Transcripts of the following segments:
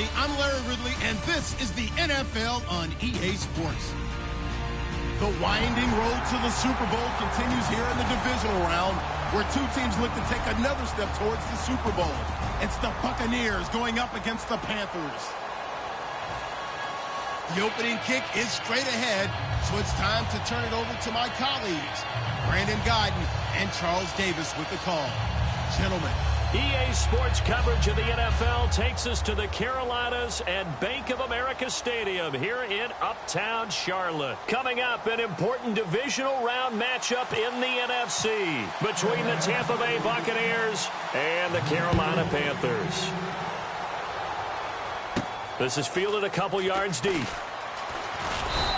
everybody. I'm Larry Ridley, and this is the NFL on EA Sports. The winding road to the Super Bowl continues here in the divisional round, where two teams look to take another step towards the Super Bowl. It's the Buccaneers going up against the Panthers. The opening kick is straight ahead, so it's time to turn it over to my colleagues, Brandon Godden and Charles Davis with the call. Gentlemen. EA Sports coverage of the NFL takes us to the Carolinas and Bank of America Stadium here in Uptown Charlotte. Coming up, an important divisional round matchup in the NFC between the Tampa Bay Buccaneers and the Carolina Panthers. This is fielded a couple yards deep.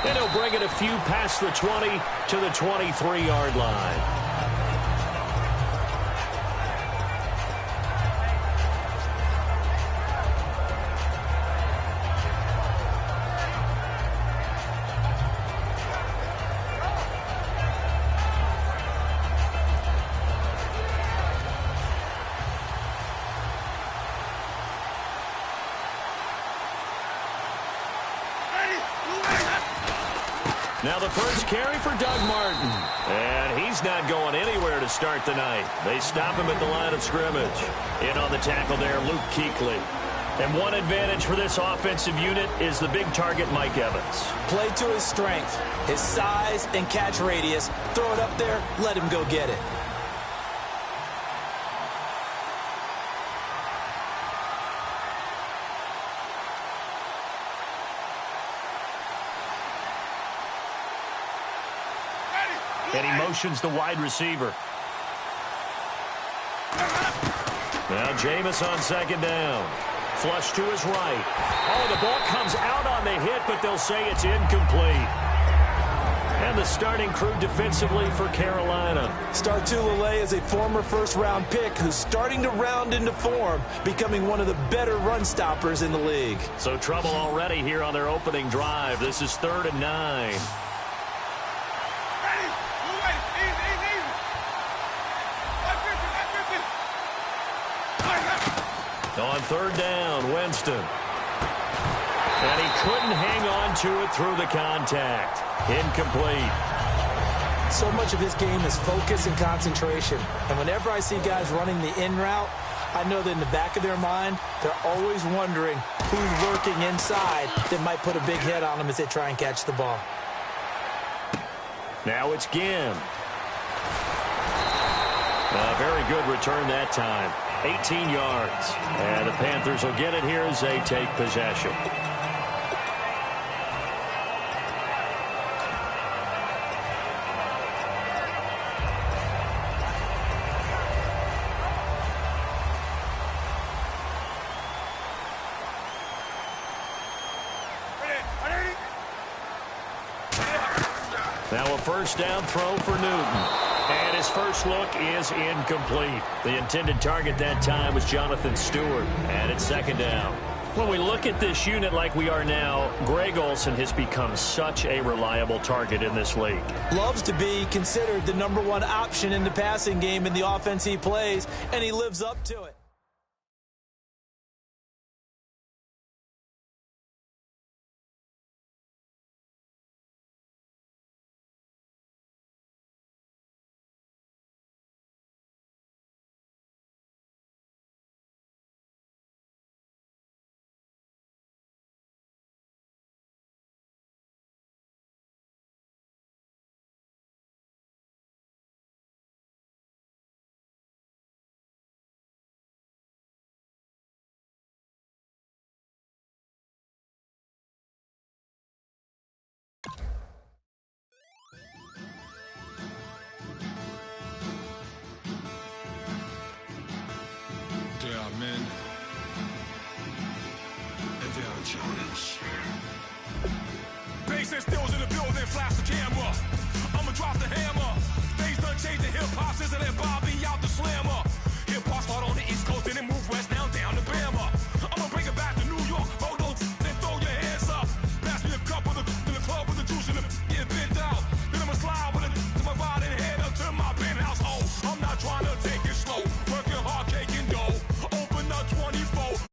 And he'll bring it a few past the 20 to the 23-yard line. Now the first carry for Doug Martin. And he's not going anywhere to start the night. They stop him at the line of scrimmage. In on the tackle there, Luke Kuechly. And one advantage for this offensive unit is the big target, Mike Evans. Play to his strength, his size and catch radius. Throw it up there, let him go get it. And he motions the wide receiver. Now Jameis on second down. Flush to his right. Oh, the ball comes out on the hit, but they'll say it's incomplete. And the starting crew defensively for Carolina. Startulele is a former first-round pick who's starting to round into form, becoming one of the better run stoppers in the league. So trouble already here on their opening drive. This is 3rd and 9. On 3rd down, Winston. And he couldn't hang on to it through the contact. Incomplete. So much of his game is focus and concentration. And whenever I see guys running the in route, I know that in the back of their mind, they're always wondering who's lurking inside that might put a big hit on them as they try and catch the ball. Now it's Ginn. A very good return that time. 18 yards. And the Panthers will get it here as they take possession. Now a first down throw for Newton. And his first look is incomplete. The intended target that time was Jonathan Stewart. And it's 2nd down. When we look at this unit like we are now, Greg Olsen has become such a reliable target in this league. Loves to be considered the #1 option in the passing game in the offense he plays, and he lives up to it. Men and their challenge. Bass and stills in the building, flash the camera. I'ma drop the hammer. Things done changed, the hip-hop since I let Bobby out the slammer. Hip-hop start on the East Coast, then it move west, now down to Bama. I'ma bring it back to New York, hold those, then throw your hands up. Pass me a cup of the club with the juice in the get bent out. Then I'ma slide with it to my body and head up to my penthouse. Oh, I'm not trying to take it slow. Working hard, cake and dough. Open up 24.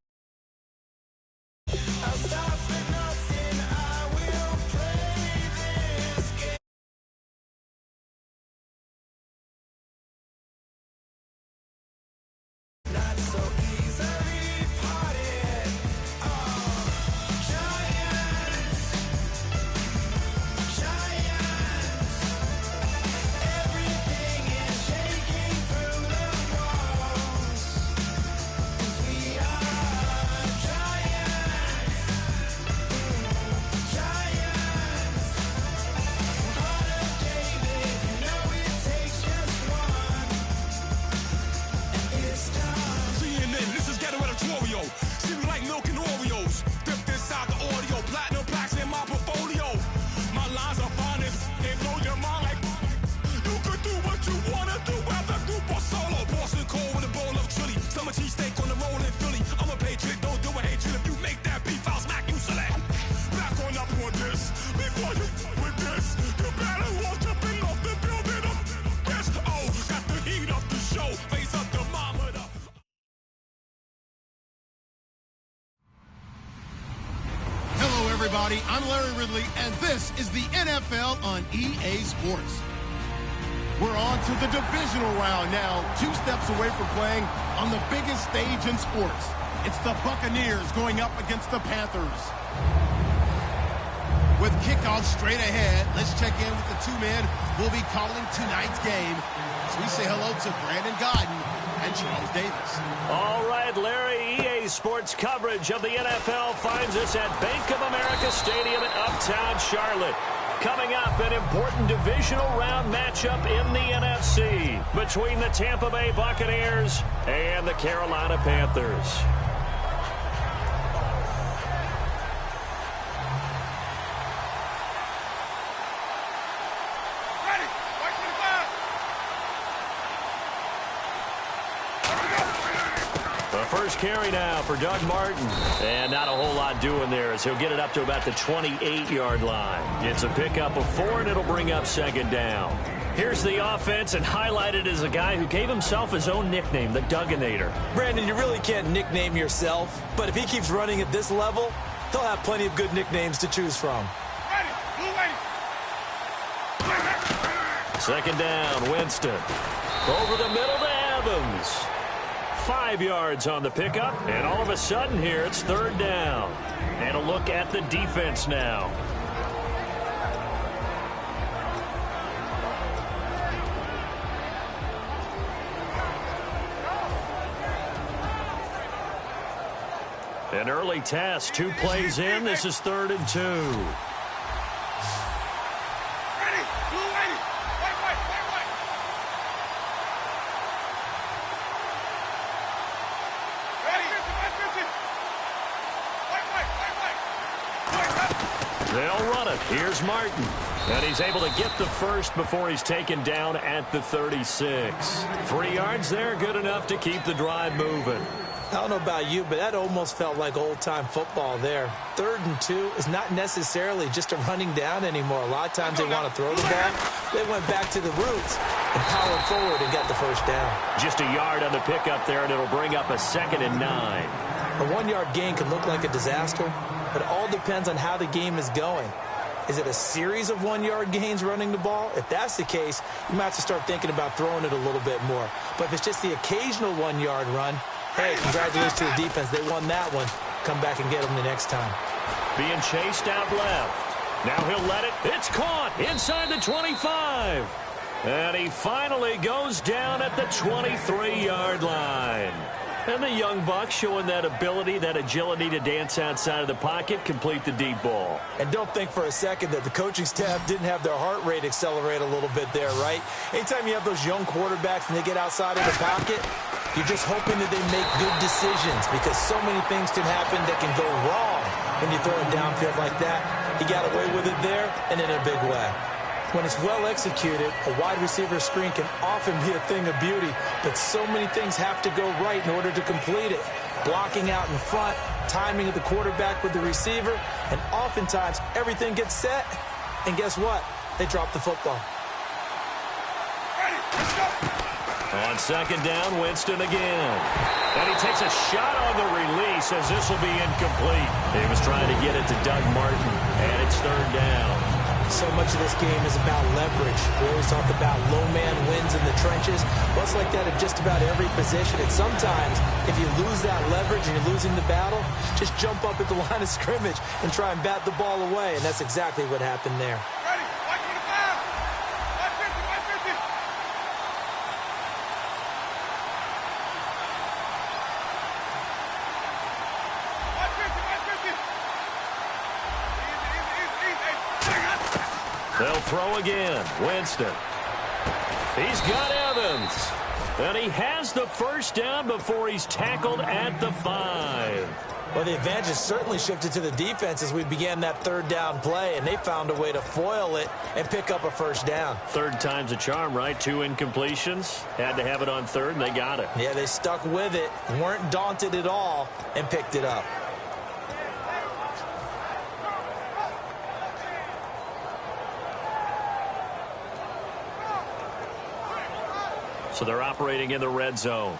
for you. Witness the battle wall jumping off the building up. Yes, oh, got the heat up the show. Face up thermometer. Hello, everybody. I'm Larry Ridley, and this is the NFL on EA Sports. We're on to the divisional round now, 2 steps away from playing on the biggest stage in sports. It's the Buccaneers going up against the Panthers. With kickoff straight ahead, let's check in with the 2 men who will be calling tonight's game. So we say hello to Brandon Godden and Charles Davis. All right, Larry, EA Sports coverage of the NFL finds us at Bank of America Stadium in Uptown Charlotte. Coming up, an important divisional round matchup in the NFC between the Tampa Bay Buccaneers and the Carolina Panthers. First carry now for Doug Martin. And not a whole lot doing there as he'll get it up to about the 28-yard line. It's a pickup of 4, and it'll bring up 2nd down. Here's the offense, and highlighted as a guy who gave himself his own nickname, the Dugginator. Brandon, you really can't nickname yourself, but if he keeps running at this level, he'll have plenty of good nicknames to choose from. 2nd down, Winston. Over the middle to Evans. 5 yards on the pickup, and all of a sudden here it's 3rd down. And a look at the defense now. An early test, 2 plays in. This is 3rd and 2. They'll run it. Here's Martin. And he's able to get the first before he's taken down at the 36. 3 yards there, good enough to keep the drive moving. I don't know about you, but that almost felt like old-time football there. 3rd and 2 is not necessarily just a running down anymore. A lot of times they want to throw the ball. They went back to the roots and powered forward and got the first down. Just a yard on the pickup there, and it'll bring up a 2nd and 9. A 1-yard gain can look like a disaster, but it all depends on how the game is going. Is it a series of 1-yard gains running the ball? If that's the case, you might have to start thinking about throwing it a little bit more. But if it's just the occasional 1-yard run, hey, congratulations to the defense. They won that one. Come back and get them the next time. Being chased out left. Now he'll let it. It's caught inside the 25. And he finally goes down at the 23-yard line. And the young buck showing that ability, that agility to dance outside of the pocket, complete the deep ball. And don't think for a second that the coaching staff didn't have their heart rate accelerate a little bit there, right? Anytime you have those young quarterbacks and they get outside of the pocket, you're just hoping that they make good decisions because so many things can happen that can go wrong when you throw it downfield like that. He got away with it there and in a big way. When it's well executed, a wide receiver screen can often be a thing of beauty, but so many things have to go right in order to complete it. Blocking out in front, timing of the quarterback with the receiver, and oftentimes everything gets set, and guess what? They drop the football. On 2nd down, Winston again. And he takes a shot on the release as this will be incomplete. He was trying to get it to Doug Martin, and it's 3rd down. So much of this game is about leverage. We always talk about low man wins in the trenches. Well, it's like that at just about every position. And sometimes, if you lose that leverage and you're losing the battle, just jump up at the line of scrimmage and try and bat the ball away. And that's exactly what happened there. They'll throw again. Winston. He's got Evans. And he has the first down before he's tackled at the 5. Well, the advantage has certainly shifted to the defense as we began that 3rd down play, and they found a way to foil it and pick up a first down. 3rd time's a charm, right? 2 incompletions. Had to have it on 3rd, and they got it. Yeah, they stuck with it, weren't daunted at all, and picked it up. So they're operating in the red zone.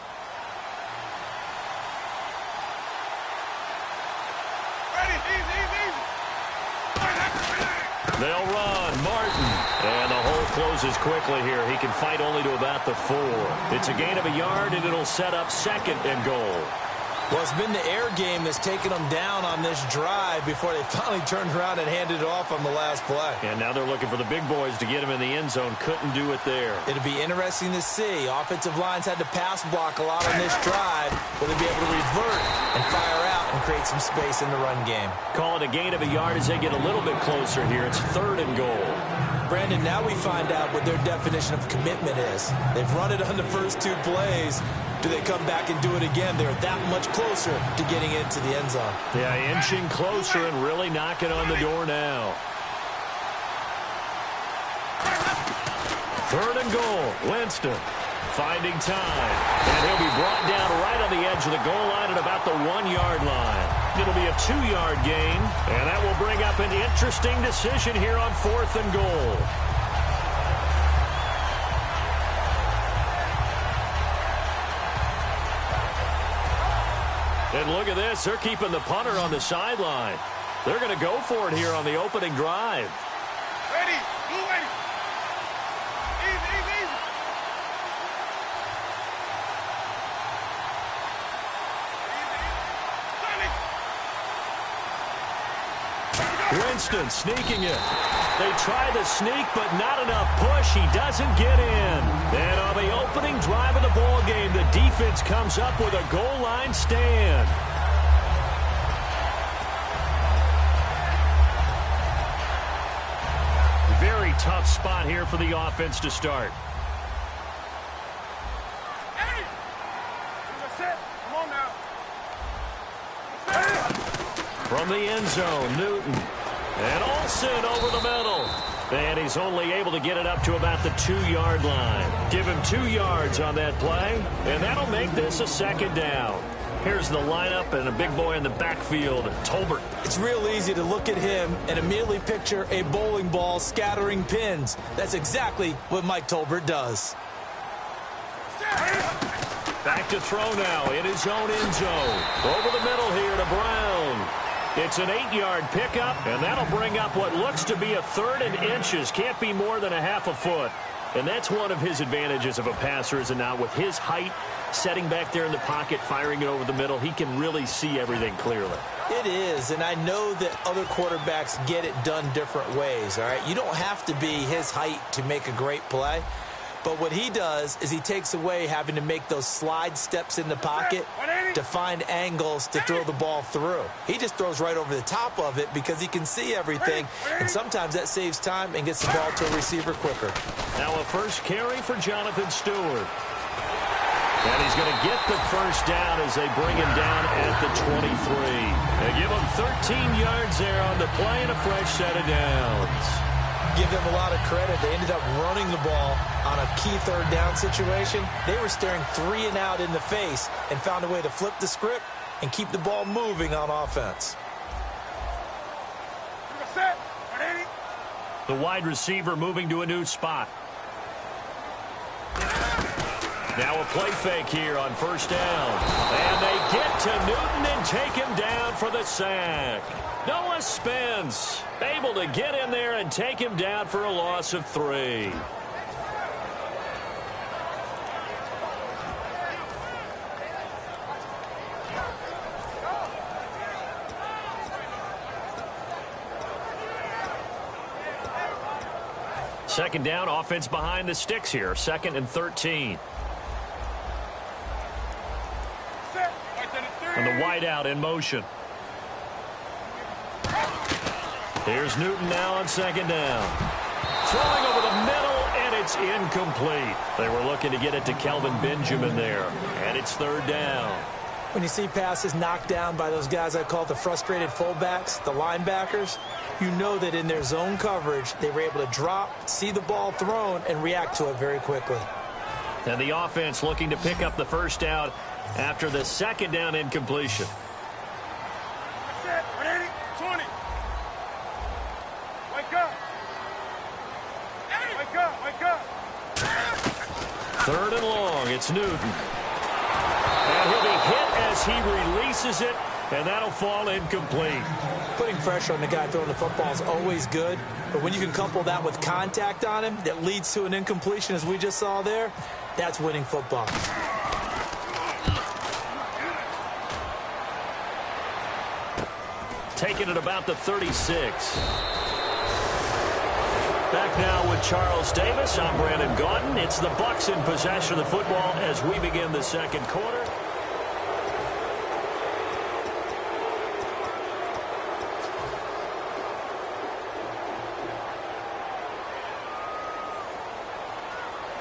They'll run. Martin. And the hole closes quickly here. He can fight only to about the 4. It's a gain of a yard, and it'll set up 2nd and goal. Well, it's been the air game that's taken them down on this drive before they finally turned around and handed it off on the last play. And now they're looking for the big boys to get him in the end zone. Couldn't do it there. It'll be interesting to see. Offensive lines had to pass block a lot on this drive. Will they be able to revert and fire out and create some space in the run game? Call it a gain of a yard as they get a little bit closer here. It's 3rd and goal. Brandon, now we find out what their definition of commitment is. They've run it on the first 2 plays. Do they come back and do it again? They're that much closer to getting into the end zone. Yeah, inching closer and really knocking on the door now. 3rd and goal. Winston finding time. And he'll be brought down right on the edge of the goal line at about the 1-yard line. It'll be a 2-yard gain, and that will bring up an interesting decision here on 4th and goal. And look at this. They're keeping the punter on the sideline. They're going to go for it here on the opening drive. Ready. Blue ready. Easy, easy, easy. Winston sneaking it. They try the sneak, but not enough push. He doesn't get in. And on the opening drive of the ball game, the defense comes up with a goal line stand. Very tough spot here for the offense to start. Hey! Set. Come on now. From the end zone, Newton. And Olsen over the middle. And he's only able to get it up to about the 2-yard line. Give him 2 yards on that play, and that'll make this a 2nd down. Here's the lineup and a big boy in the backfield, Tolbert. It's real easy to look at him and immediately picture a bowling ball scattering pins. That's exactly what Mike Tolbert does. Back to throw now in his own end zone. Over the middle here to Brown. It's an 8-yard pickup, and that'll bring up what looks to be a 3rd and inches. Can't be more than a half a foot. And that's one of his advantages of a passer, is it not? With his height, setting back there in the pocket, firing it over the middle, he can really see everything clearly. It is, and I know that other quarterbacks get it done different ways, all right? You don't have to be his height to make a great play. But what he does is he takes away having to make those slide steps in the pocket to find angles to throw the ball through. He just throws right over the top of it because he can see everything, and sometimes that saves time and gets the ball to a receiver quicker. Now a first carry for Jonathan Stewart. And he's going to get the first down as they bring him down at the 23. They give him 13 yards there on the play and a fresh set of downs. Give them a lot of credit. They ended up running the ball on a key 3rd down situation. They were staring 3 and out in the face and found a way to flip the script and keep the ball moving on offense. The wide receiver moving to a new spot. Now a play fake here on first down. And they get to Newton and take him down for the sack. Noah Spence able to get in there and take him down for a loss of 3. Second down, offense behind the sticks here. 2nd and 13. And the wideout in motion. Here's Newton now on 2nd down. Throwing over the middle, and it's incomplete. They were looking to get it to Kelvin Benjamin there, and it's 3rd down. When you see passes knocked down by those guys I call the frustrated fullbacks, the linebackers, you know that in their zone coverage, they were able to drop, see the ball thrown, and react to it very quickly. And the offense looking to pick up the first down after the 2nd down incompletion. 3rd and long. It's Newton. And he'll be hit as he releases it, and that'll fall incomplete. Putting pressure on the guy throwing the football is always good, but when you can couple that with contact on him that leads to an incompletion, as we just saw there, that's winning football. Taking it about the 36. Back now with Charles Davis. I'm Brandon Gaudin. It's the Bucs in possession of the football as we begin the second quarter.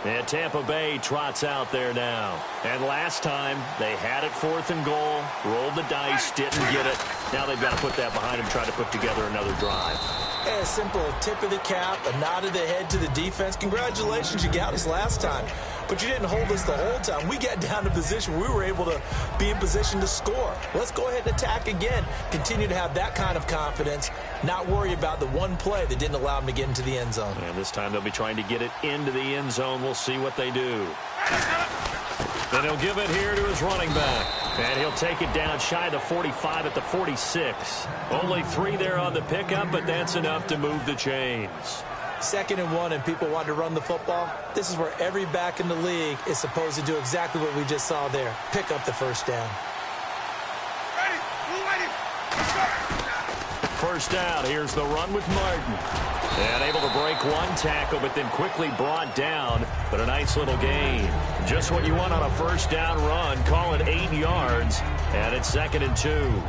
And Tampa Bay trots out there now. And last time, they had it 4th and goal, rolled the dice, didn't get it. Now they've got to put that behind them, try to put together another drive. A simple tip of the cap, a nod of the head to the defense. Congratulations, you got us last time. But you didn't hold us the whole time. We got down to position. We were able to be in position to score. Let's go ahead and attack again. Continue to have that kind of confidence. Not worry about the one play that didn't allow them to get into the end zone. And this time they'll be trying to get it into the end zone. We'll see what they do. And he'll give it here to his running back. And he'll take it down shy of the 45 at the 46. Only 3 there on the pickup, but that's enough to move the chains. 2nd and 1 and people want to run the football. This is where every back in the league is supposed to do exactly what we just saw there. Pick up the first down. First down, here's the run with Martin. And able to break one tackle, but then quickly brought down. But a nice little gain. Just what you want on a first down run. Call it 8 yards. And it's 2nd and 2.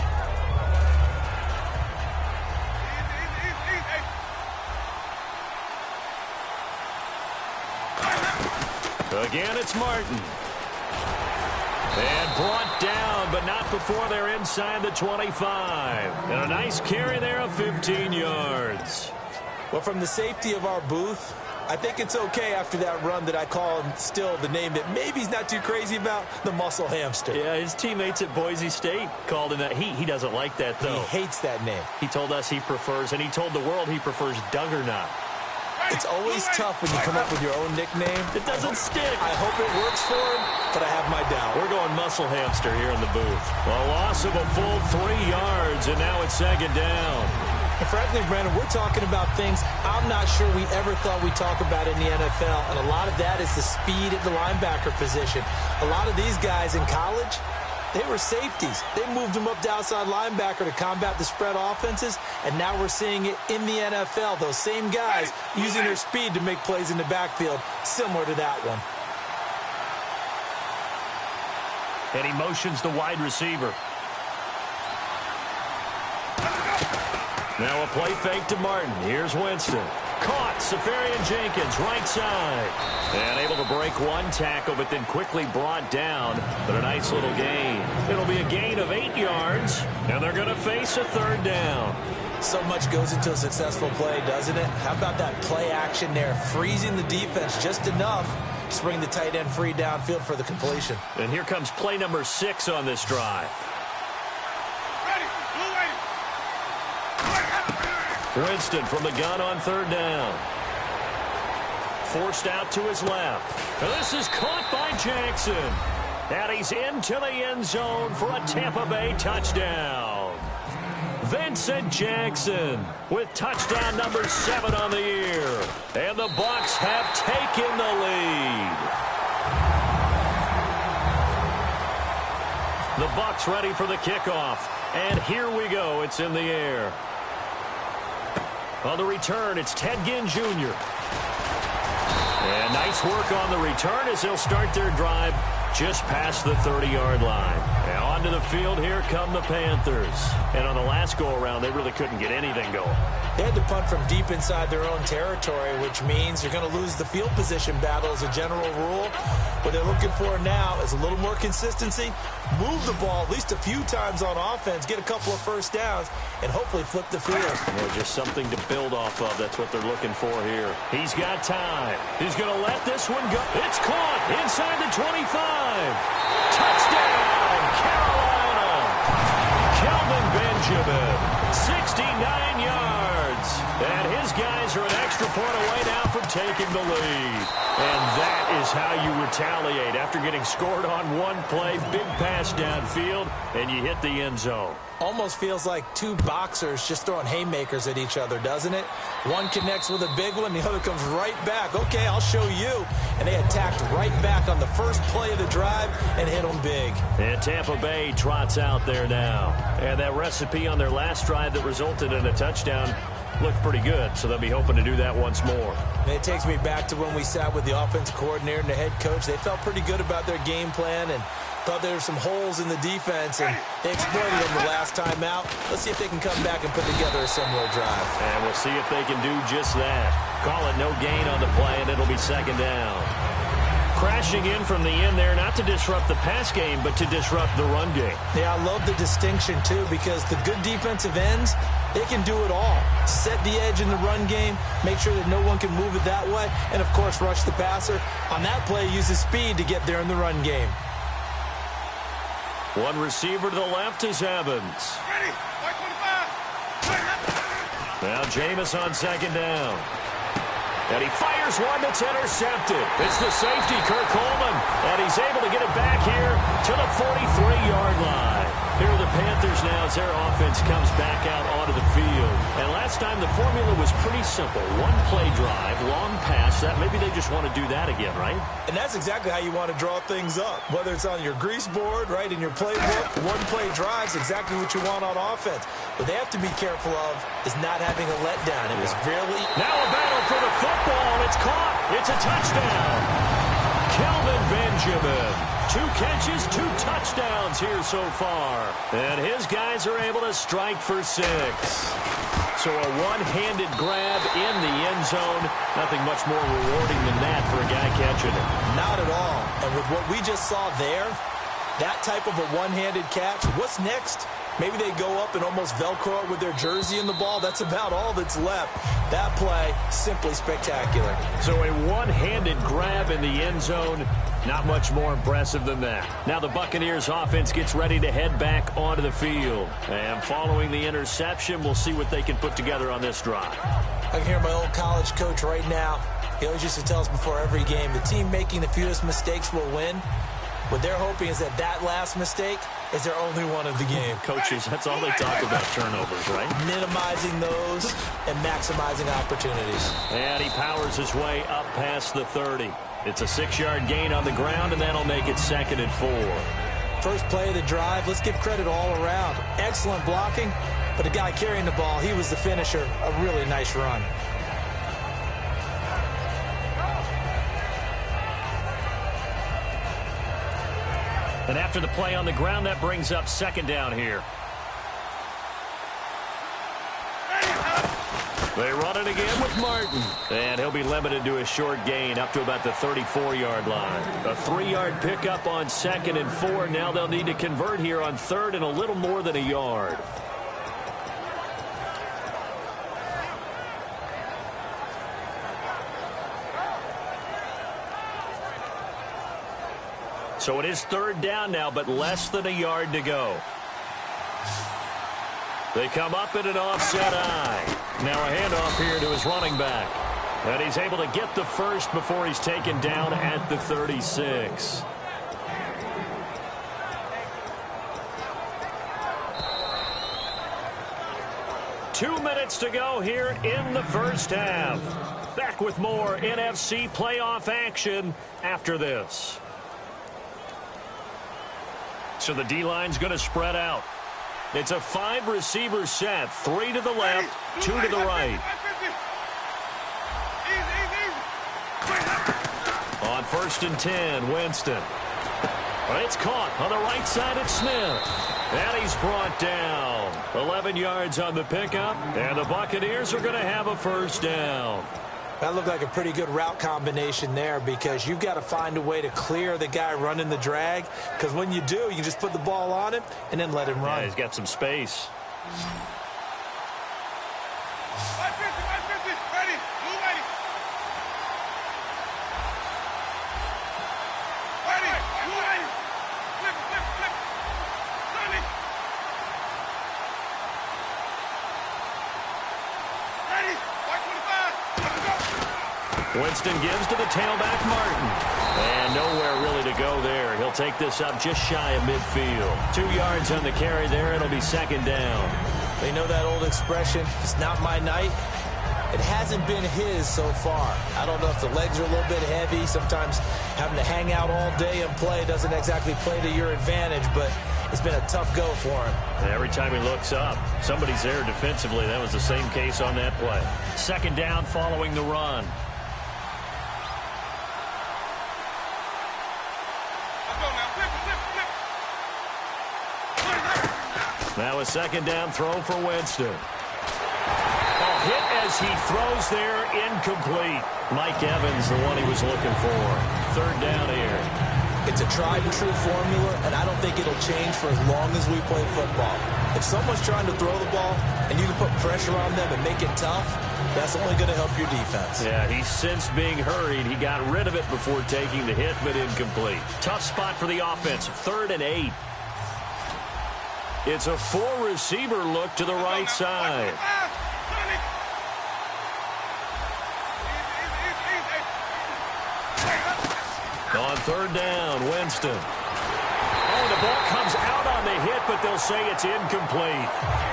Again, it's Martin. And brought down, but not before they're inside the 25. And a nice carry there of 15 yards. Well, from the safety of our booth, I think it's okay after that run that I call him still the name that maybe he's not too crazy about, the muscle hamster. Yeah, his teammates at Boise State called him that. He doesn't like that, though. He hates that name. He told us he prefers, and he told the world he prefers Duggernaut. It's always tough when you come up with your own nickname. It doesn't stick. I hope it works for him, but I have my doubt. We're going muscle hamster here in the booth. A loss of a full 3 yards, and now it's 2nd down. And frankly, Brandon, we're talking about things I'm not sure we ever thought we'd talk about in the NFL, and a lot of that is the speed at the linebacker position. A lot of these guys in college, they were safeties. They moved them up to outside linebacker to combat the spread offenses, and now we're seeing it in the NFL. Those same guys using their speed to make plays in the backfield, similar to that one. And he motions the wide receiver. Now a play fake to Martin. Here's Winston. Caught. Safarian Jenkins, right side. And able to break one tackle, but then quickly brought down. But a nice little gain. It'll be a gain of 8 yards, and they're going to face a 3rd down. So much goes into a successful play, doesn't it? How about that play action there? Freezing the defense just enough to bring the tight end free downfield for the completion. And here comes play number 6 on this drive. Winston from the gun on 3rd down. Forced out to his left. And this is caught by Jackson. And he's into the end zone for a Tampa Bay touchdown. Vincent Jackson with touchdown number 7 on the year. And the Bucs have taken the lead. The Bucs ready for the kickoff. And here we go. It's in the air. On the return, it's Ted Ginn Jr. And nice work on the return as they'll start their drive just past the 30-yard line. Now onto the field, here come the Panthers. And on the last go-around, they really couldn't get anything going. They had to punt from deep inside their own territory, which means you're going to lose the field position battle as a general rule. What they're looking for now is a little more consistency, move the ball at least a few times on offense, get a couple of first downs, and hopefully flip the field. Well, just something to build off of. That's what they're looking for here. He's got time. He's going to let this one go. It's caught inside the 25. Touchdown, Carolina. Kelvin Benjamin, 69 yards. And his guys are an extra point away now from taking the lead. And that is how you retaliate after getting scored on one play. Big pass downfield, and you hit the end zone. Almost feels like two boxers just throwing haymakers at each other, doesn't it? One connects with a big one, the other comes right back. Okay, I'll show you. And they attacked right back on the first play of the drive and hit them big. And Tampa Bay trots out there now. And that recipe on their last drive that resulted in a touchdown looked pretty good, so they'll be hoping to do that once more. And it takes me back to when we sat with the offensive coordinator and the head coach. They felt pretty good about their game plan and thought there were some holes in the defense, and they exploited them the last time out. Let's see if they can come back and put together a similar drive. And we'll see if they can do just that. Call it no gain on the play, and it'll be second down. Crashing in from the end there, not to disrupt the pass game, but to disrupt the run game. Yeah, I love the distinction, too, because the good defensive ends, they can do it all. Set the edge in the run game, make sure that no one can move it that way, and, of course, rush the passer. On that play, use his speed to get there in the run game. One receiver to the left is Evans. Ready, 125. Now Jameis on second down. And he fires one that's intercepted. It's the safety, Kirk Coleman. And he's able to get it back here to the 43-yard line. Here are the Panthers now as their offense comes back out onto the field. And last time the formula was pretty simple. One play drive, long pass. That maybe they just want to do that again, right? And that's exactly how you want to draw things up. Whether it's on your grease board, right, in your playbook, one play drive is exactly what you want on offense. What they have to be careful of is not having a letdown. It was really... Now a battle for the football. It's caught. It's a touchdown. Kelvin Benjamin. 2 catches, 2 touchdowns here so far. And his guys are able to strike for 6. So a one-handed grab in the end zone. Nothing much more rewarding than that for a guy catching it. Not at all. And with what we just saw there, that type of a one-handed catch, what's next? Maybe they go up and almost Velcro it with their jersey in the ball. That's about all that's left. That play, simply spectacular. So a one-handed grab in the end zone. Not much more impressive than that. Now the Buccaneers offense gets ready to head back onto the field. And following the interception, we'll see what they can put together on this drive. I can hear my old college coach right now. He always used to tell us before every game, the team making the fewest mistakes will win. What they're hoping is that that last mistake is their only one of the game. Coaches, that's all they talk about, turnovers, right? Minimizing those and maximizing opportunities. And he powers his way up past the 30. It's a 6-yard gain on the ground, and that'll make it 2nd and 4. First play of the drive, let's give credit all around. Excellent blocking, but the guy carrying the ball, he was the finisher. A really nice run. And after the play on the ground, that brings up 2nd down here. They run it again with Martin. And he'll be limited to a short gain up to about the 34-yard line. A 3-yard pickup on 2nd and 4. Now they'll need to convert here on 3rd and a little more than a yard. So it is 3rd down now, but less than a yard to go. They come up in an offset eye. Now a handoff here to his running back. And he's able to get the first before he's taken down at the 36. Two minutes to go here in the first half. Back with more NFC playoff action after this. So the D-line's going to spread out. It's a 5-receiver set. 3 to the left, 2 to the right. On 1st and 10, Winston. It's caught on the right side at Smith. And he's brought down. 11 yards on the pickup. And the Buccaneers are going to have a first down. That looked like a pretty good route combination there because you've got to find a way to clear the guy running the drag. Because when you do, you can just put the ball on him and then let him run. Yeah, he's got some space. Winston gives to the tailback, Martin. And nowhere really to go there. He'll take this up just shy of midfield. 2 yards on the carry there. It'll be second down. They know that old expression, it's not my night. It hasn't been his so far. I don't know if the legs are a little bit heavy. Sometimes having to hang out all day and play doesn't exactly play to your advantage, but it's been a tough go for him. And every time he looks up, somebody's there defensively. That was the same case on that play. Second down following the run. Now a second down throw for Winston. Hit as he throws there, incomplete. Mike Evans, the one he was looking for. Third down here. It's a tried and true formula, and I don't think it'll change for as long as we play football. If someone's trying to throw the ball and you can put pressure on them and make it tough, that's only going to help your defense. Yeah, he's since being hurried. He got rid of it before taking the hit, but incomplete. Tough spot for the offense. 3rd and 8. It's a 4-receiver look to the right side. On 3rd down, Winston. Oh, the ball comes out on the hit, but they'll say it's incomplete.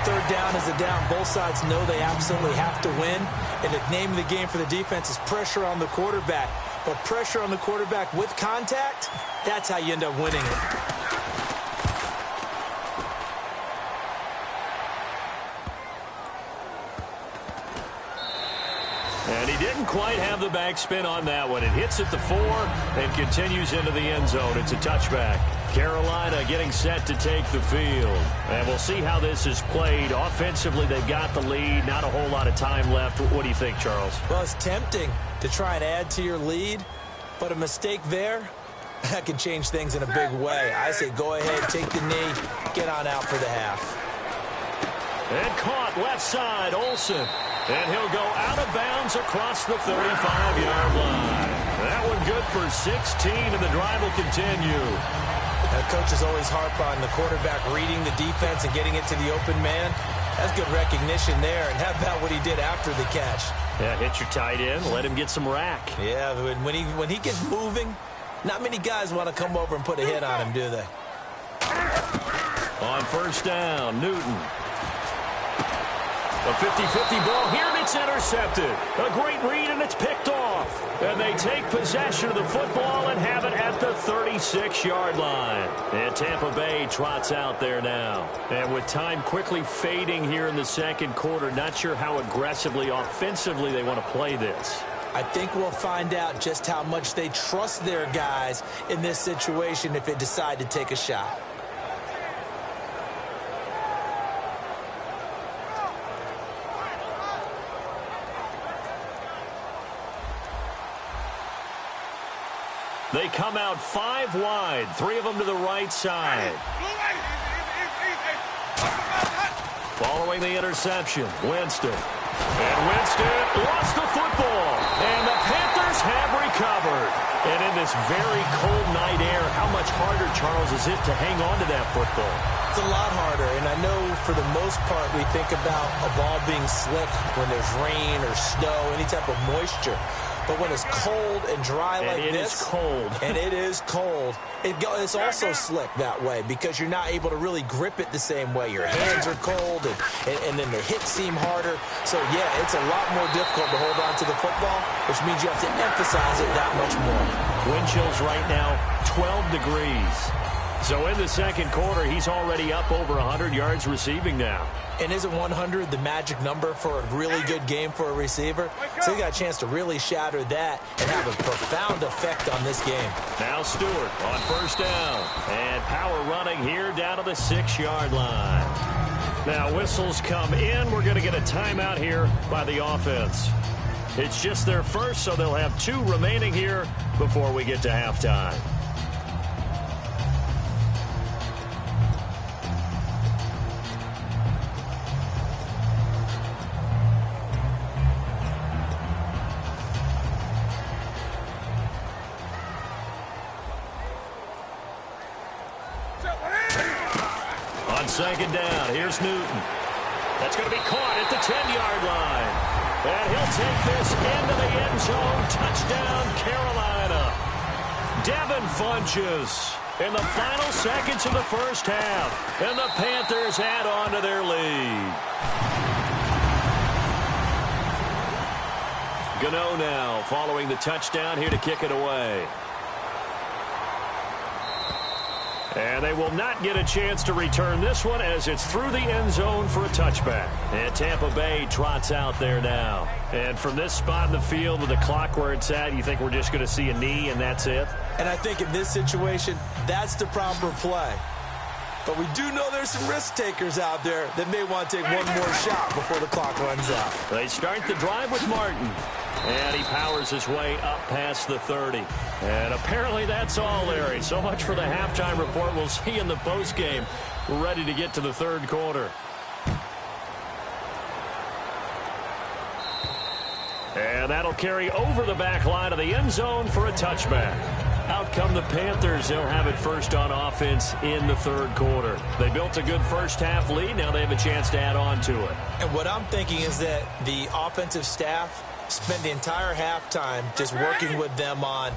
3rd down is a down. Both sides know they absolutely have to win. And the name of the game for the defense is pressure on the quarterback. But pressure on the quarterback with contact, that's how you end up winning it. And he didn't quite have the backspin on that one. It hits at the 4 and continues into the end zone. It's a touchback. Carolina getting set to take the field. And we'll see how this is played. Offensively, they've got the lead. Not a whole lot of time left. What do you think, Charles? Well, it's tempting to try and add to your lead, but a mistake there, that can change things in a big way. I say go ahead, take the knee, get on out for the half. And caught left side, Olsen. And he'll go out of bounds across the 35-yard line. That one good for 16, and the drive will continue. Coaches always harp on the quarterback reading the defense and getting it to the open man. That's good recognition there. And how about what he did after the catch? Yeah, hit your tight end, let him get some rack. Yeah, when he gets moving, not many guys want to come over and put a hit on him, do they? On 1st down, Newton. A 50-50 ball here, and it's intercepted. A great read, and it's picked off. And they take possession of the football and have it at the 36-yard line. And Tampa Bay trots out there now. And with time quickly fading here in the second quarter, not sure how aggressively, offensively they want to play this. I think we'll find out just how much they trust their guys in this situation if they decide to take a shot. They come out 5 wide, 3 of them to the right side. Following the interception, Winston. And Winston lost the football. And the Panthers have recovered. And in this very cold night air, how much harder, Charles, is it to hang on to that football? It's a lot harder, and I know for the most part we think about a ball being slick when there's rain or snow, any type of moisture. But when it's cold and dry like this, and it is cold, it's also slick that way because you're not able to really grip it the same way. Your hands are cold, and then the hits seem harder. So, yeah, it's a lot more difficult to hold on to the football, which means you have to emphasize it that much more. Wind chills right now, 12 degrees. So in the second quarter, he's already up over 100 yards receiving now. And isn't 100 the magic number for a really good game for a receiver? So he got a chance to really shatter that and have a profound effect on this game. Now Stewart on 1st down. And power running here down to the 6-yard line. Now whistles come in. We're going to get a timeout here by the offense. It's just their first, so they'll have 2 remaining here before we get to halftime. Second down, here's Newton. That's going to be caught at the 10-yard line. And he'll take this into the end zone. Touchdown, Carolina. Devin Funchess in the final seconds of the first half. And the Panthers add on to their lead. Gano now following the touchdown here to kick it away. And they will not get a chance to return this one as it's through the end zone for a touchback. And Tampa Bay trots out there now. And from this spot in the field with the clock where it's at, you think we're just going to see a knee and that's it? And I think in this situation, that's the proper play. But we do know there's some risk takers out there that may want to take one more shot before the clock runs out. They start the drive with Martin. And he powers his way up past the 30. And apparently that's all, Larry. So much for the halftime report. We'll see you in the postgame. We're ready to get to the third quarter. And that'll carry over the back line of the end zone for a touchback. Out come the Panthers. They'll have it first on offense in the third quarter. They built a good first half lead. Now they have a chance to add on to it. And what I'm thinking is that the offensive staff spent the entire halftime just working with them on,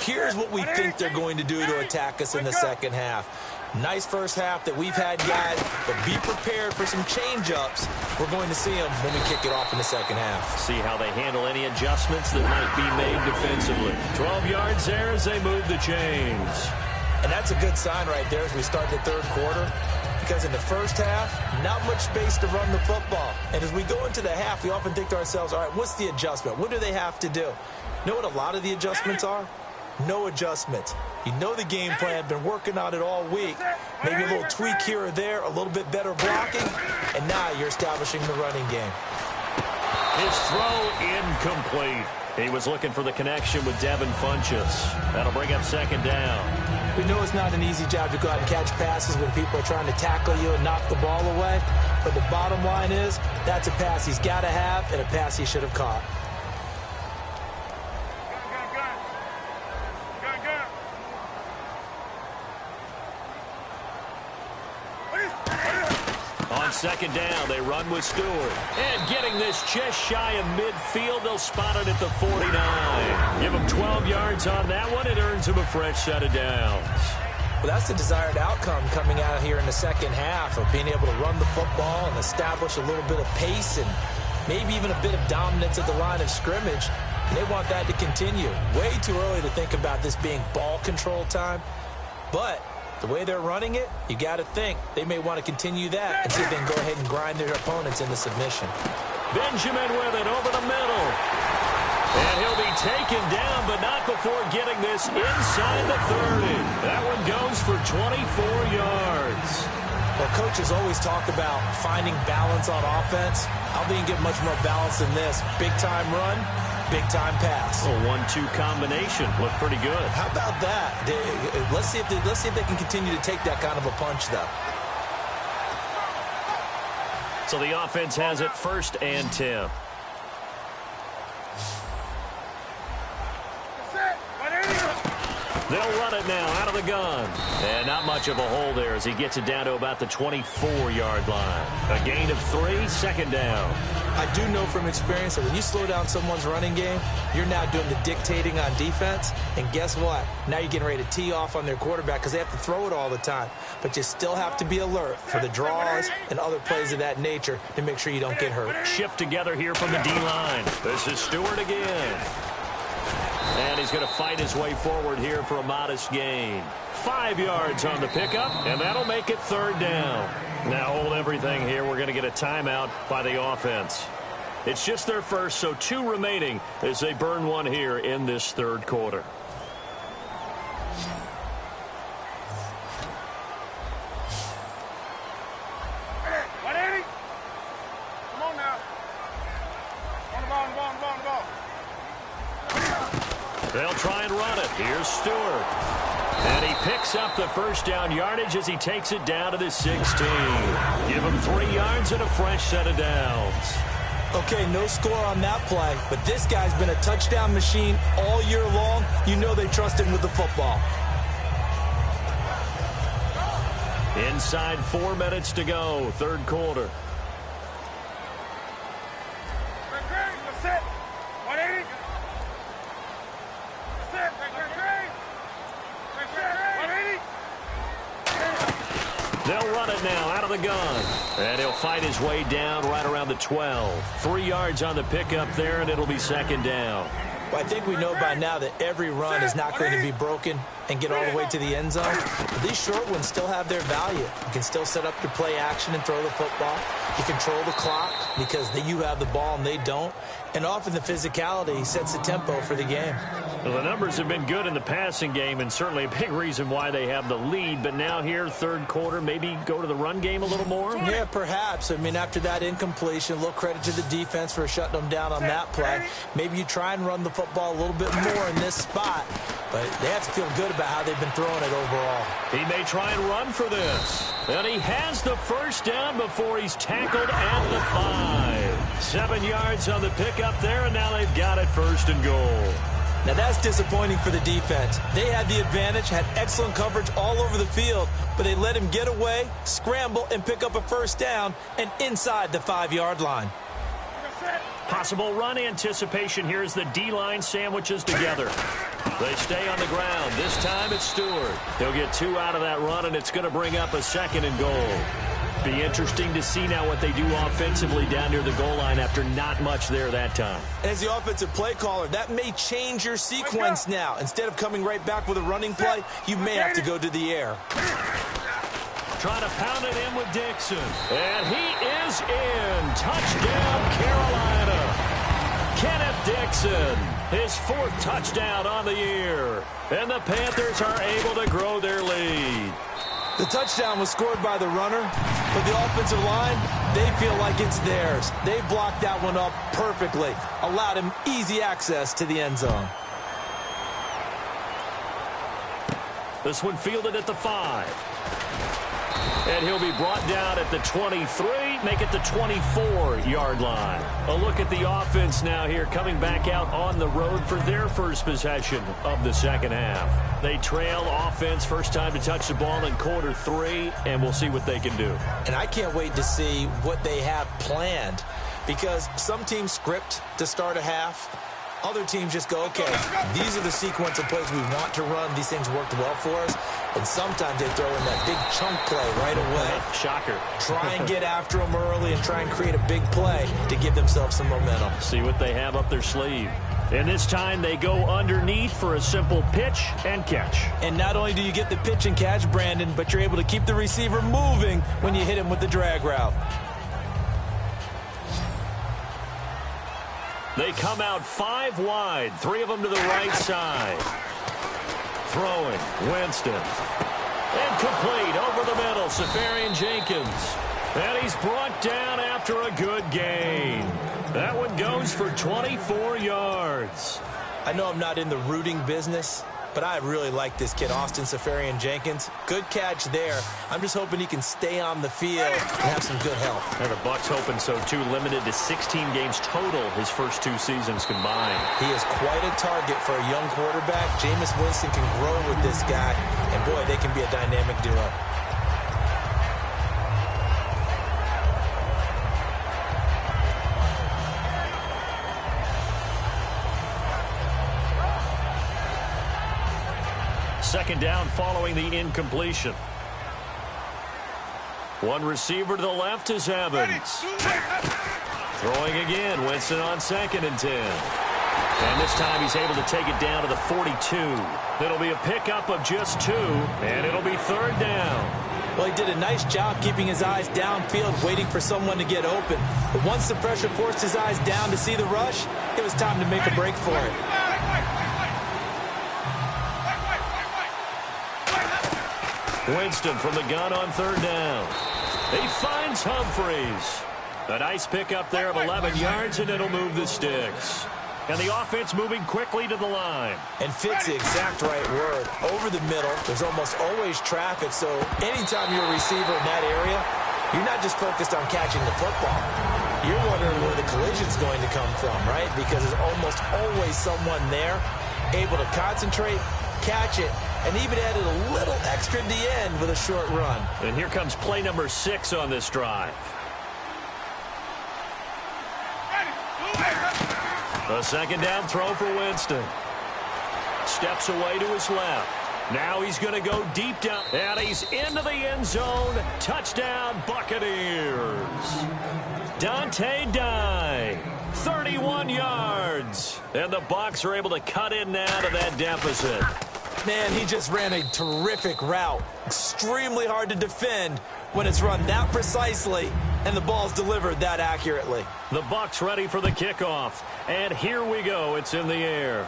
here's what we think they're going to do to attack us in the second half. Nice first half that we've had, guys, but be prepared for some change-ups. We're going to see them when we kick it off in the second half. See how they handle any adjustments that might be made defensively. 12 yards there as they move the chains. And that's a good sign right there as we start the third quarter. Because in the first half, not much space to run the football. And as we go into the half, we often think to ourselves, all right, what's the adjustment? What do they have to do? You know what a lot of the adjustments are? No adjustments. You know the game plan, been working on it all week. Maybe a little tweak here or there, a little bit better blocking, and now you're establishing the running game. His throw incomplete. He was looking for the connection with Devin Funchess. That'll bring up second down. We know it's not an easy job to go out and catch passes when people are trying to tackle you and knock the ball away. But the bottom line is, that's a pass he's got to have and a pass he should have caught. On second down, they run with Stewart. And getting this just shy of midfield, they'll spot it at the 49. Give him 12 yards on that one. It earns him a fresh set of downs. Well, that's the desired outcome coming out here in the second half of being able to run the football and establish a little bit of pace and maybe even a bit of dominance at the line of scrimmage. And they want that to continue. Way too early to think about this being ball control time. But the way they're running it, you got to think they may want to continue that and see if they can go ahead and grind their opponents into submission. Benjamin with it over the middle. And he'll be taken down, but not before getting this inside the 30. That one goes for 24 yards. Well, coaches always talk about finding balance on offense. I don't think you can get much more balance than this. Big-time run, big-time pass. A 1-2 combination. Looked pretty good. How about that? Let's see if they can continue to take that kind of a punch, though. So the offense has it first and 10. They'll run it now out of the gun. And not much of a hole there as he gets it down to about the 24-yard line. A gain of 3, second down. I do know from experience that when you slow down someone's running game, you're now doing the dictating on defense. And guess what? Now you're getting ready to tee off on their quarterback because they have to throw it all the time. But you still have to be alert for the draws and other plays of that nature to make sure you don't get hurt. Shift together here from the D-line. This is Stewart again. And he's going to fight his way forward here for a modest gain. 5 yards on the pickup, and that'll make it third down. Now hold everything here. We're going to get a timeout by the offense. It's just their first, so 2 remaining as they burn one here in this third quarter. They'll try and run it. Here's Stewart. And he picks up the first down yardage as he takes it down to the 16. Give him 3 yards and a fresh set of downs. Okay, no score on that play, but this guy's been a touchdown machine all year long. You know they trust him with the football. Inside 4 minutes to go, third quarter. run it now out of the gun. And he'll fight his way down right around the 12. 3 yards on the pickup there, and it'll be second down. Well, I think we know by now that every run is not going to be broken and get all the way to the end zone. But these short ones still have their value. You can still set up your play action and throw the football. You control the clock because you have the ball and they don't. And often the physicality sets the tempo for the game. Well, the numbers have been good in the passing game and certainly a big reason why they have the lead. But now here, third quarter, maybe go to the run game a little more? Yeah, perhaps. I mean, after that incompletion, a little credit to the defense for shutting them down on that play. Maybe you try and run the football a little bit more in this spot. But they have to feel good about how they've been throwing it overall. He may try and run for this. And he has the first down before he's tackled at the 5. 7 yards on the pickup there, and now they've got it first and goal. Now that's disappointing for the defense. They had the advantage, had excellent coverage all over the field, but they let him get away, scramble, and pick up a first down and inside the 5-yard line. Possible run anticipation here as the D-line sandwiches together. They stay on the ground. This time it's Stewart. He'll get 2 out of that run, and it's going to bring up a second and goal. Be interesting to see now what they do offensively down near the goal line after not much there that time. As the offensive play caller, that may change your sequence now. Instead of coming right back with a running play, you may have to go to the air. Trying to pound it in with Dixon. And he is in. Touchdown, Carolina. Kenneth Dixon, his 4th touchdown on the year. And the Panthers are able to grow their lead. The touchdown was scored by the runner, but the offensive line, they feel like it's theirs. They blocked that one up perfectly, allowed him easy access to the end zone. This one fielded at the 5. And he'll be brought down at the 23, make it the 24-yard line. A look at the offense now here, coming back out on the road for their first possession of the second half. They trail offense, first time to touch the ball in quarter 3, and we'll see what they can do. And I can't wait to see what they have planned, because some teams script to start a half. Other teams just go, okay, these are the sequence of plays we want to run. These things worked well for us. And sometimes they throw in that big chunk play right away. Shocker. Try and get after them early and try and create a big play to give themselves some momentum. See what they have up their sleeve. And this time they go underneath for a simple pitch and catch. And not only do you get the pitch and catch, Brandon, but you're able to keep the receiver moving when you hit him with the drag route. They come out 5 wide, 3 of them to the right side. Throwing, Winston. Incomplete, over the middle, Safarian Jenkins. And he's brought down after a good gain. That one goes for 24 yards. I know I'm not in the rooting business, but I really like this kid, Austin Safarian Jenkins. Good catch there. I'm just hoping he can stay on the field and have some good health. And the Bucs hoping so, too. Limited to 16 games total his first 2 seasons combined. He is quite a target for a young quarterback. Jameis Winston can grow with this guy, and boy, they can be a dynamic duo. Second down following the incompletion. One receiver to the left is Evans. Throwing again, Winston on 2nd and 10. And this time he's able to take it down to the 42. It'll be a pickup of just 2, and it'll be 3rd down. Well, he did a nice job keeping his eyes downfield, waiting for someone to get open. But once the pressure forced his eyes down to see the rush, it was time to make a break for it. Winston from the gun on 3rd down. He finds Humphreys. A nice pickup there of 11 yards, and it'll move the sticks. And the offense moving quickly to the line. And fits the exact right word. Over the middle, there's almost always traffic, so anytime you're a receiver in that area, you're not just focused on catching the football. You're wondering where the collision's going to come from, right? Because there's almost always someone there able to concentrate, catch it, and even added a little extra at the end with a short run. And here comes play number 6 on this drive. A second down throw for Winston. Steps away to his left. Now he's going to go deep down, and he's into the end zone. Touchdown, Buccaneers. Dante Dye, 31 yards. And the Bucs are able to cut in now to that deficit. Man, he just ran a terrific route. Extremely hard to defend when it's run that precisely and the ball's delivered that accurately. The Bucs ready for the kickoff. And here we go. It's in the air.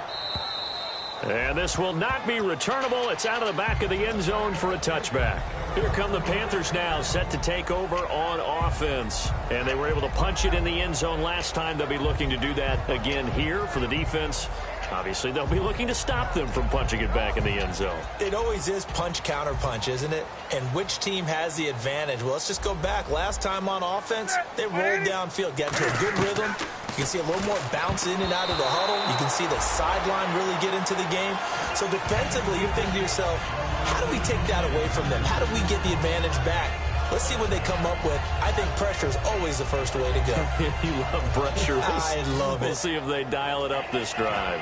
And this will not be returnable. It's out of the back of the end zone for a touchback. Here come the Panthers now, set to take over on offense. And they were able to punch it in the end zone last time. They'll be looking to do that again here for the defense. Obviously, they'll be looking to stop them from punching it back in the end zone. It always is punch, counter punch, isn't it? And which team has the advantage? Well, let's just go back. Last time on offense, they rolled downfield, got into a good rhythm. You can see a little more bounce in and out of the huddle. You can see the sideline really get into the game. So defensively, you're thinking to yourself, how do we take that away from them? How do we get the advantage back? Let's see what they come up with. I think pressure is always the first way to go. You love pressure. I love it. We'll see if they dial it up this drive.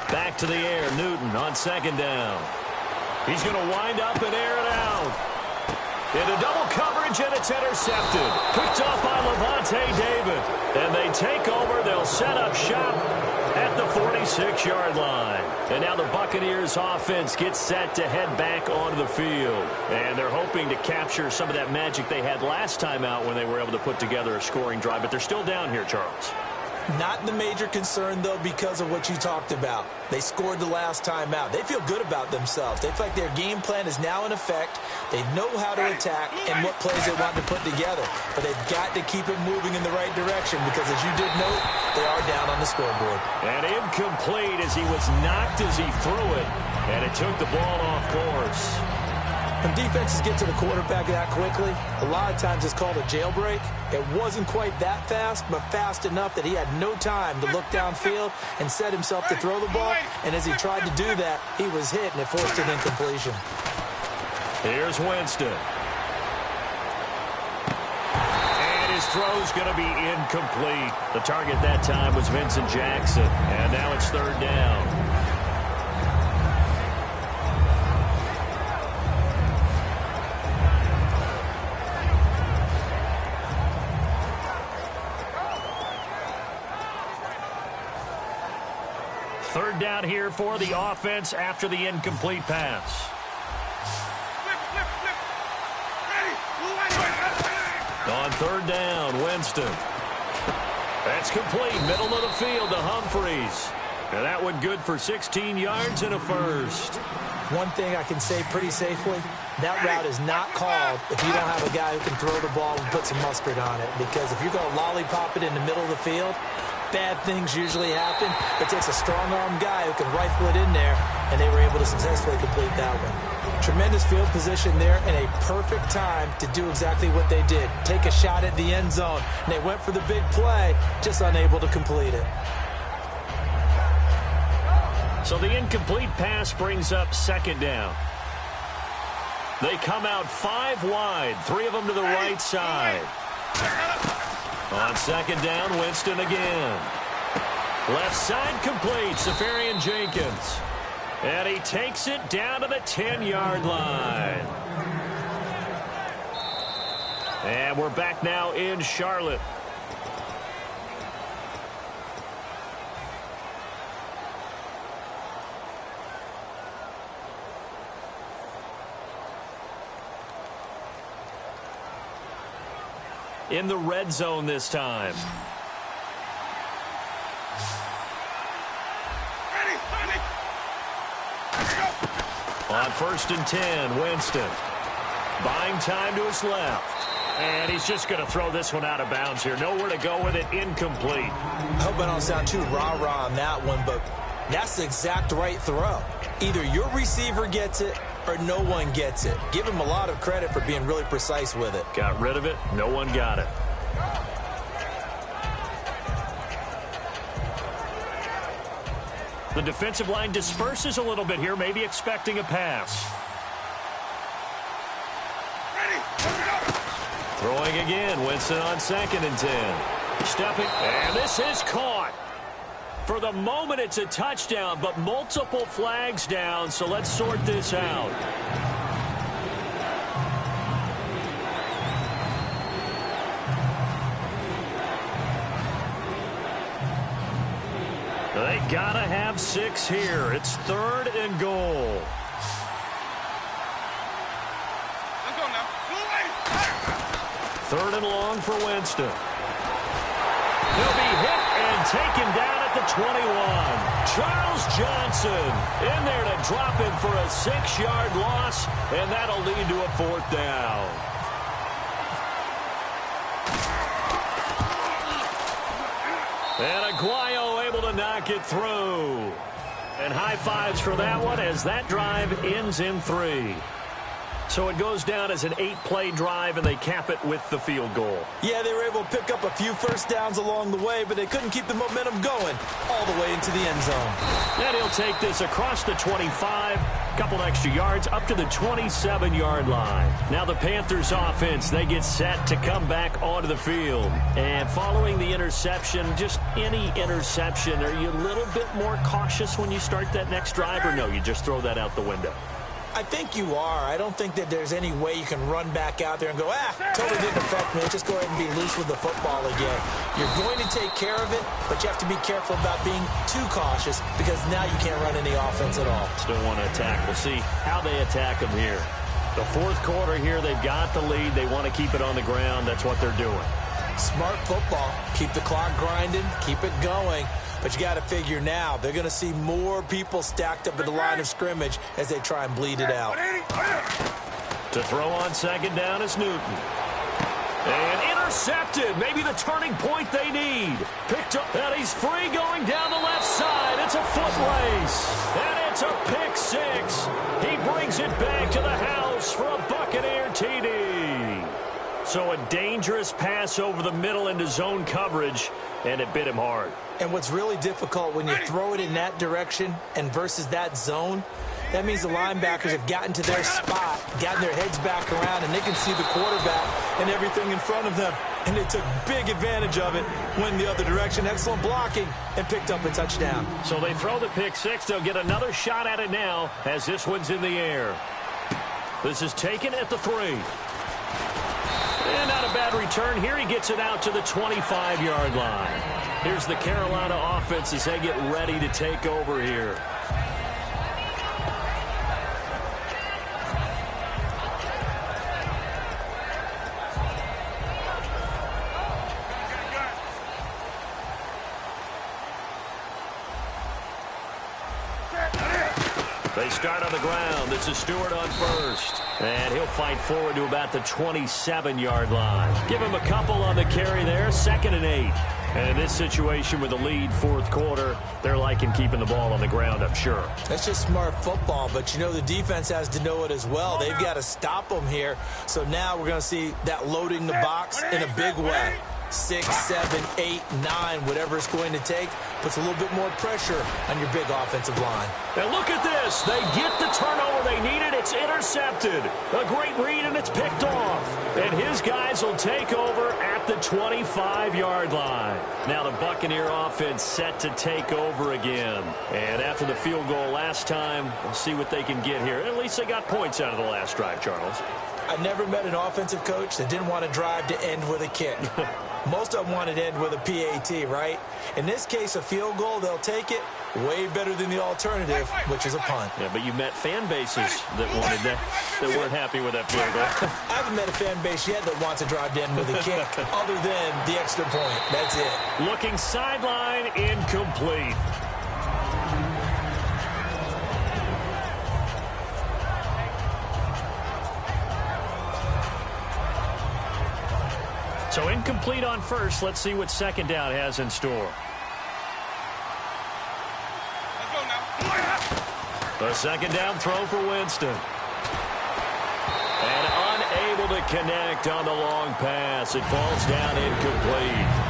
Back to the air, Newton on second down. He's going to wind up and air it out. Into double coverage, and it's intercepted. Picked off by Levante David. And they take over. They'll set up shop at the 46-yard line. And now the Buccaneers offense gets set to head back onto the field. And they're hoping to capture some of that magic they had last time out when they were able to put together a scoring drive. But they're still down here, Charles. Not the major concern, though, because of what you talked about. They scored the last time out. They feel good about themselves. They feel like their game plan is now in effect. They know how to attack and what plays they want to put together. But they've got to keep it moving in the right direction because, as you did note, they are down on the scoreboard. And incomplete as he was knocked as he threw it. And it took the ball off course. When defenses get to the quarterback that quickly, a lot of times it's called a jailbreak. It wasn't quite that fast, but fast enough that he had no time to look downfield and set himself to throw the ball. And as he tried to do that, he was hit, and it forced an incompletion. Here's Winston. And his throw's going to be incomplete. The target that time was Vincent Jackson. And now it's third down. Third down here for the offense after the incomplete pass. On third down, Winston. That's complete, middle of the field to Humphreys. And that one good for 16 yards and a first. One thing I can say pretty safely, that route is not called if you don't have a guy who can throw the ball and put some mustard on it. Because if you're going to lollipop it in the middle of the field, bad things usually happen. It takes a strong-arm guy who can rifle it in there, and they were able to successfully complete that one. Tremendous field position there and a perfect time to do exactly what they did. Take a shot at the end zone, and they went for the big play, just unable to complete it. So the incomplete pass brings up second down. They come out 5 wide, 3 of them to the right side. On second down, Winston again. Left side complete, Safarian Jenkins. And he takes it down to the 10-yard line. And we're back now in Charlotte. In the red zone this time. On 1st and 10, Winston. Buying time to his left. And he's just going to throw this one out of bounds here. Nowhere to go with it, incomplete. I hope I don't sound too rah-rah on that one, but that's the exact right throw. Either your receiver gets it or no one gets it. Give him a lot of credit for being really precise with it. Got rid of it. No one got it. The defensive line disperses a little bit here, maybe expecting a pass. Throwing again, Winston on 2nd and 10. Stepping, and this is caught. For the moment, it's a touchdown, but multiple flags down, so let's sort this out. They gotta have 6 here. It's 3rd and goal. Let's go now. 3rd and long for Winston. He'll be hit and taken down at the 21. Charles Johnson in there to drop him for a 6-yard loss, and that'll lead to a 4th down. And Aguayo able to knock it through. And high fives for that one as that drive ends in 3. So it goes down as an 8-play drive, and they cap it with the field goal. Yeah, they were able to pick up a few first downs along the way, but they couldn't keep the momentum going all the way into the end zone. And he'll take this across the 25, couple extra yards, up to the 27-yard line. Now the Panthers offense, they get set to come back onto the field. And following the interception, just any interception, are you a little bit more cautious when you start that next drive, or no, you just throw that out the window? I think you are. I don't think that there's any way you can run back out there and go, totally didn't affect me. Just go ahead and be loose with the football again. You're going to take care of it, but you have to be careful about being too cautious because now you can't run any offense at all. Still want to attack. We'll see how they attack them here. The 4th quarter here, they've got the lead. They want to keep it on the ground. That's what they're doing. Smart football. Keep the clock grinding. Keep it going. But you got to figure now, they're going to see more people stacked up at the line of scrimmage as they try and bleed it out. To throw on 2nd down is Newton. And intercepted. Maybe the turning point they need. Picked up, and he's free going down the left side. It's a foot race. And it's a pick 6. He brings it back to the house for a Buccaneer TD. So a dangerous pass over the middle into zone coverage, and it bit him hard. And what's really difficult when you throw it in that direction and versus that zone, that means the linebackers have gotten to their spot, gotten their heads back around, and they can see the quarterback and everything in front of them. And they took big advantage of it, went the other direction, excellent blocking, and picked up a touchdown. So they throw the pick 6. They'll get another shot at it now as this one's in the air. This is taken at the 3. And not a bad return here. He gets it out to the 25-yard line. Here's the Carolina offense as they get ready to take over here. They start on the ground. This is Stewart on 1st. And he'll fight forward to about the 27-yard line. Give him a couple on the carry there. 2nd and 8. And in this situation with the lead 4th quarter, they're liking keeping the ball on the ground, I'm sure. That's just smart football, but you know the defense has to know it as well. They've got to stop them here. So now we're going to see that loading the box in a big way. 6, 7, 8, 9, whatever it's going to take, puts a little bit more pressure on your big offensive line. And look at this. They get the turnover they needed. It's intercepted. A great read, and it's picked off. And his guys will take over at the 25-yard line. Now the Buccaneer offense set to take over again. And after the field goal last time, we'll see what they can get here. At least they got points out of the last drive, Charles. I never met an offensive coach that didn't want to drive to end with a kick. Most of them wanted to end with a PAT, right? In this case, a field goal, they'll take it. Way better than the alternative, which is a punt. Yeah, but you met fan bases that wanted that, that weren't happy with that field goal. I haven't met a fan base yet that wants to drive to end with a kick, other than the extra point. That's it. Looking sideline, incomplete. So incomplete on 1st. Let's see what 2nd down has in store. The 2nd down throw for Winston. And unable to connect on the long pass. It falls down incomplete.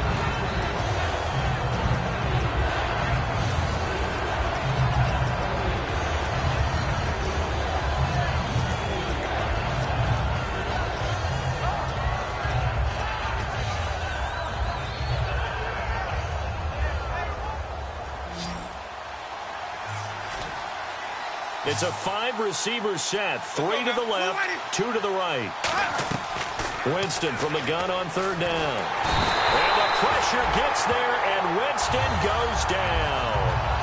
It's a 5-receiver set. 3 to the left, 2 to the right. Winston from the gun on 3rd down. And the pressure gets there, and Winston goes down.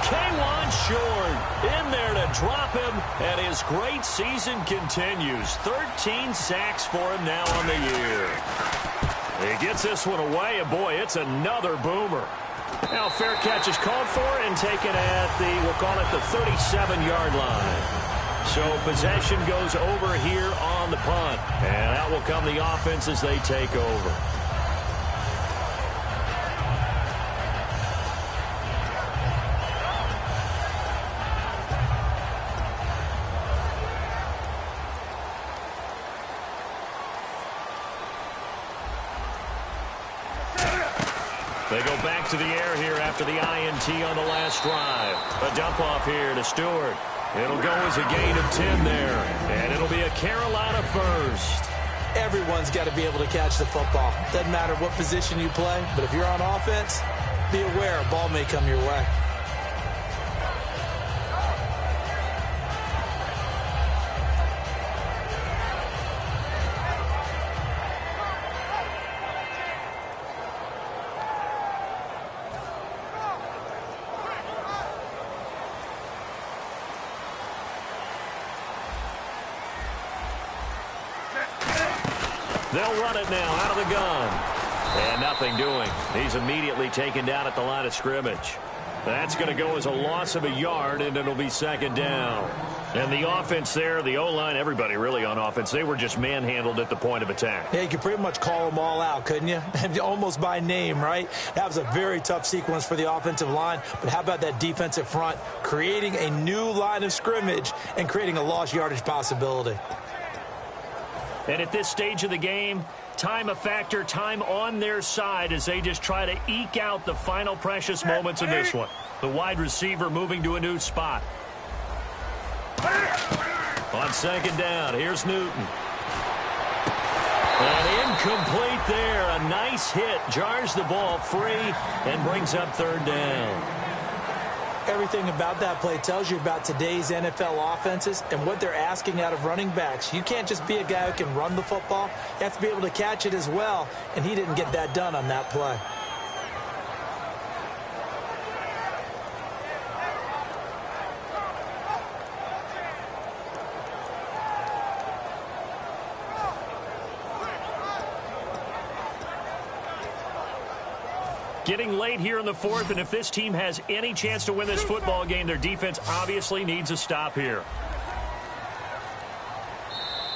K1 short in there to drop him, and his great season continues. 13 sacks for him now on the year. He gets this one away, and boy, it's another boomer. Now fair catch is called for and taken at the, we'll call it the 37-yard line. So possession goes over here on the punt, and out will come the offense as they take over. They go back to the air here after the INT on the last drive. A dump off here to Stewart. It'll go as a gain of 10 there, and it'll be a Carolina first. Everyone's got to be able to catch the football. Doesn't matter what position you play, but if you're on offense, be aware a ball may come your way. They'll run it now out of the gun. And nothing doing. He's immediately taken down at the line of scrimmage. That's going to go as a loss of a yard, and it'll be 2nd down. And the offense there, the O-line, everybody really on offense, they were just manhandled at the point of attack. Yeah, you could pretty much call them all out, couldn't you? Almost by name, right? That was a very tough sequence for the offensive line. But how about that defensive front creating a new line of scrimmage and creating a lost yardage possibility? And at this stage of the game, time a factor, time on their side as they just try to eke out the final precious moments in this one. The wide receiver moving to a new spot. On 2nd down, here's Newton. And incomplete there. A nice hit. Jars the ball free and brings up 3rd down. Everything about that play tells you about today's NFL offenses and what they're asking out of running backs. You can't just be a guy who can run the football. You have to be able to catch it as well, and he didn't get that done on that play. Getting late here in the 4th, and if this team has any chance to win this football game, their defense obviously needs a stop here.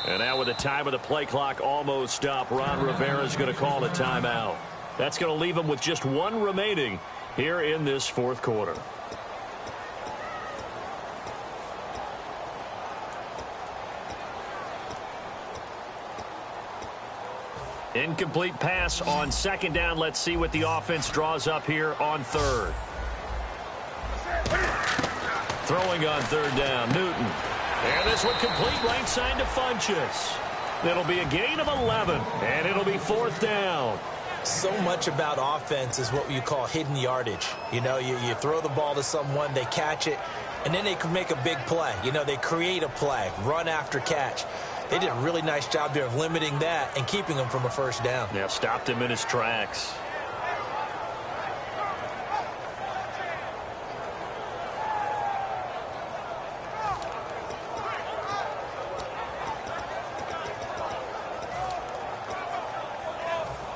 And now with the time of the play clock almost up, Ron Rivera's going to call a timeout. That's going to leave them with just 1 remaining here in this 4th quarter. Incomplete pass on 2nd down. Let's see what the offense draws up here on 3rd. Throwing on 3rd down, Newton. And this one complete right side to Funchess. It'll be a gain of 11, and it'll be 4th down. So much about offense is what you call hidden yardage. You know, you throw the ball to someone, they catch it, and then they can make a big play. You know, they create a play, run after catch. They did a really nice job there of limiting that and keeping him from a 1st down. Yeah, stopped him in his tracks.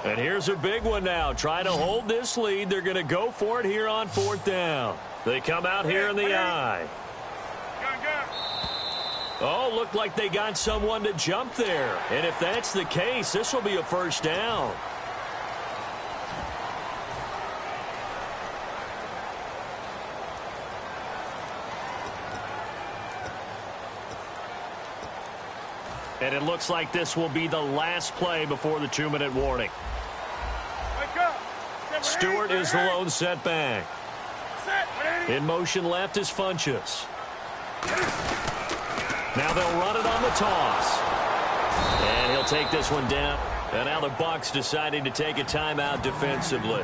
And here's a big one now. Trying to hold this lead. They're going to go for it here on 4th down. They come out here in the eye. Oh, looked like they got someone to jump there. And if that's the case, this will be a 1st down. And it looks like this will be the last play before the 2-minute warning. Stewart is the lone setback. In motion left is Funchess. Now they'll run it on the toss. And he'll take this one down. And now the Bucs deciding to take a timeout defensively.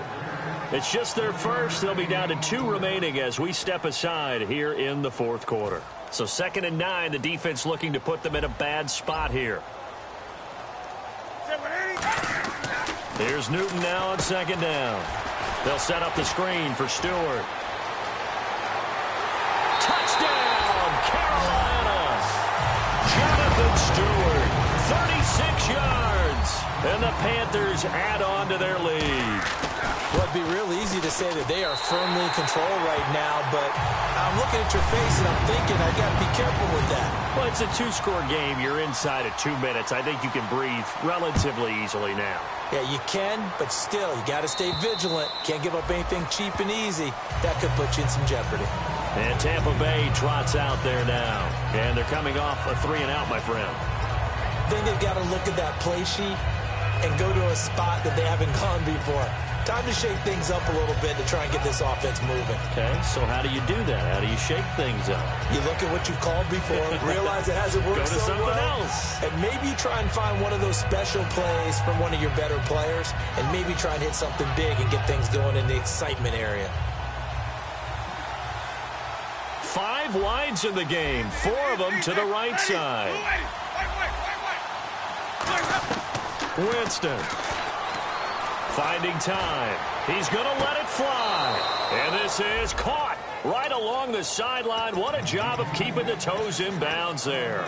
It's just their first. They'll be down to 2 remaining as we step aside here in the 4th quarter. So 2nd and 9, the defense looking to put them in a bad spot here. Here's Newton now on 2nd down. They'll set up the screen for Stewart. Touchdown, Carolina! Jonathan Stewart, 36 yards. And the Panthers add on to their lead. Well, it'd be real easy to say that they are firmly in control right now, but I'm looking at your face and I'm thinking I got to be careful with that. Well, it's a 2-score game. You're inside of 2 minutes. I think you can breathe relatively easily now. Yeah, you can, but still, you got to stay vigilant. Can't give up anything cheap and easy. That could put you in some jeopardy. And Tampa Bay trots out there now. And they're coming off a 3-and-out, my friend. Then they've got to look at that play sheet and go to a spot that they haven't gone before. Time to shake things up a little bit to try and get this offense moving. Okay, so how do you do that? How do you shake things up? You look at what you called before, realize it hasn't worked so well, else. and maybe try and find one of those special plays from one of your better players, and maybe try and hit something big and get things going in the excitement area. 5 wides in the game, 4 of them to the right side. Winston. Finding time. He's going to let it fly. And this is caught right along the sideline. What a job of keeping the toes in bounds there.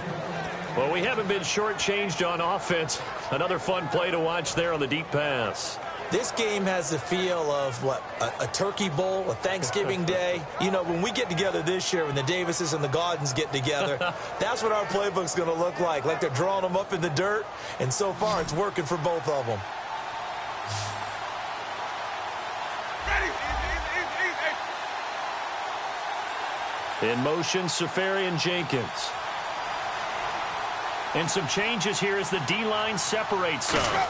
Well, we haven't been shortchanged on offense. Another fun play to watch there on the deep pass. This game has the feel of, what, a turkey bowl, a Thanksgiving day. You know, when we get together this year, when the Davises and the Gaudens get together, that's what our playbook's going to look like they're drawing them up in the dirt, and so far it's working for both of them. In motion, Safarian Jenkins. And some changes here as the D-line separates some.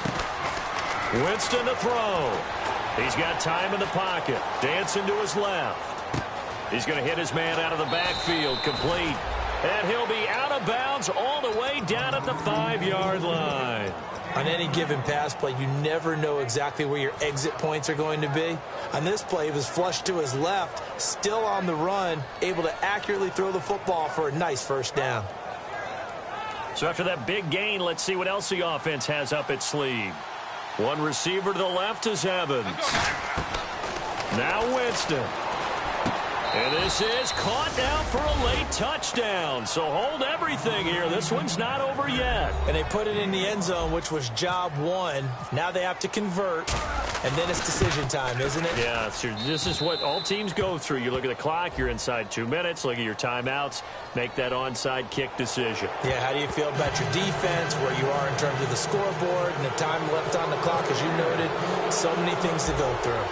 Winston to throw. He's got time in the pocket. Dancing to his left. He's going to hit his man out of the backfield. Complete. And he'll be out of bounds all the way down at the 5-yard line. On any given pass play, you never know exactly where your exit points are going to be. On this play, he was flushed to his left, still on the run, able to accurately throw the football for a nice first down. So after that big gain, let's see what else the offense has up its sleeve. One receiver to the left is Evans. Now Winston. And this is caught now for a late touchdown. So hold everything here. This one's not over yet. And they put it in the end zone, which was job one. Now they have to convert. And then it's decision time, isn't it? Yeah, so this is what all teams go through. You look at the clock, you're inside 2 minutes. Look at your timeouts. Make that onside kick decision. Yeah, how do you feel about your defense, where you are in terms of the scoreboard, and the time left on the clock, as you noted? So many things to go through.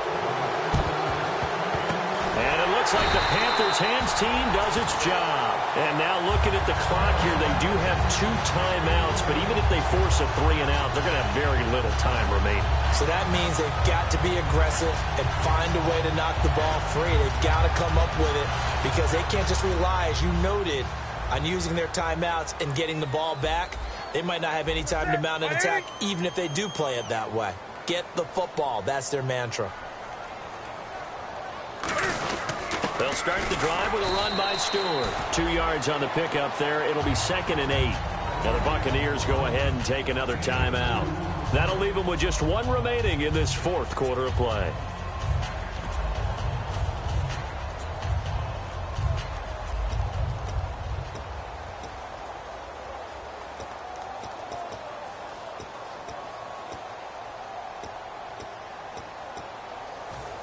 And it looks like the Panthers' hands team does its job. And now looking at the clock here, they do have 2 timeouts, but even if they force a 3-and-out, they're going to have very little time remaining. So that means they've got to be aggressive and find a way to knock the ball free. They've got to come up with it because they can't just rely, as you noted, on using their timeouts and getting the ball back. They might not have any time to mount an attack, even if they do play it that way. Get the football. That's their mantra. They'll start the drive with a run by Stewart. 2 yards on the pickup there. It'll be 2nd and 8. Now the Buccaneers go ahead and take another timeout. That'll leave them with just 1 remaining in this 4th quarter of play.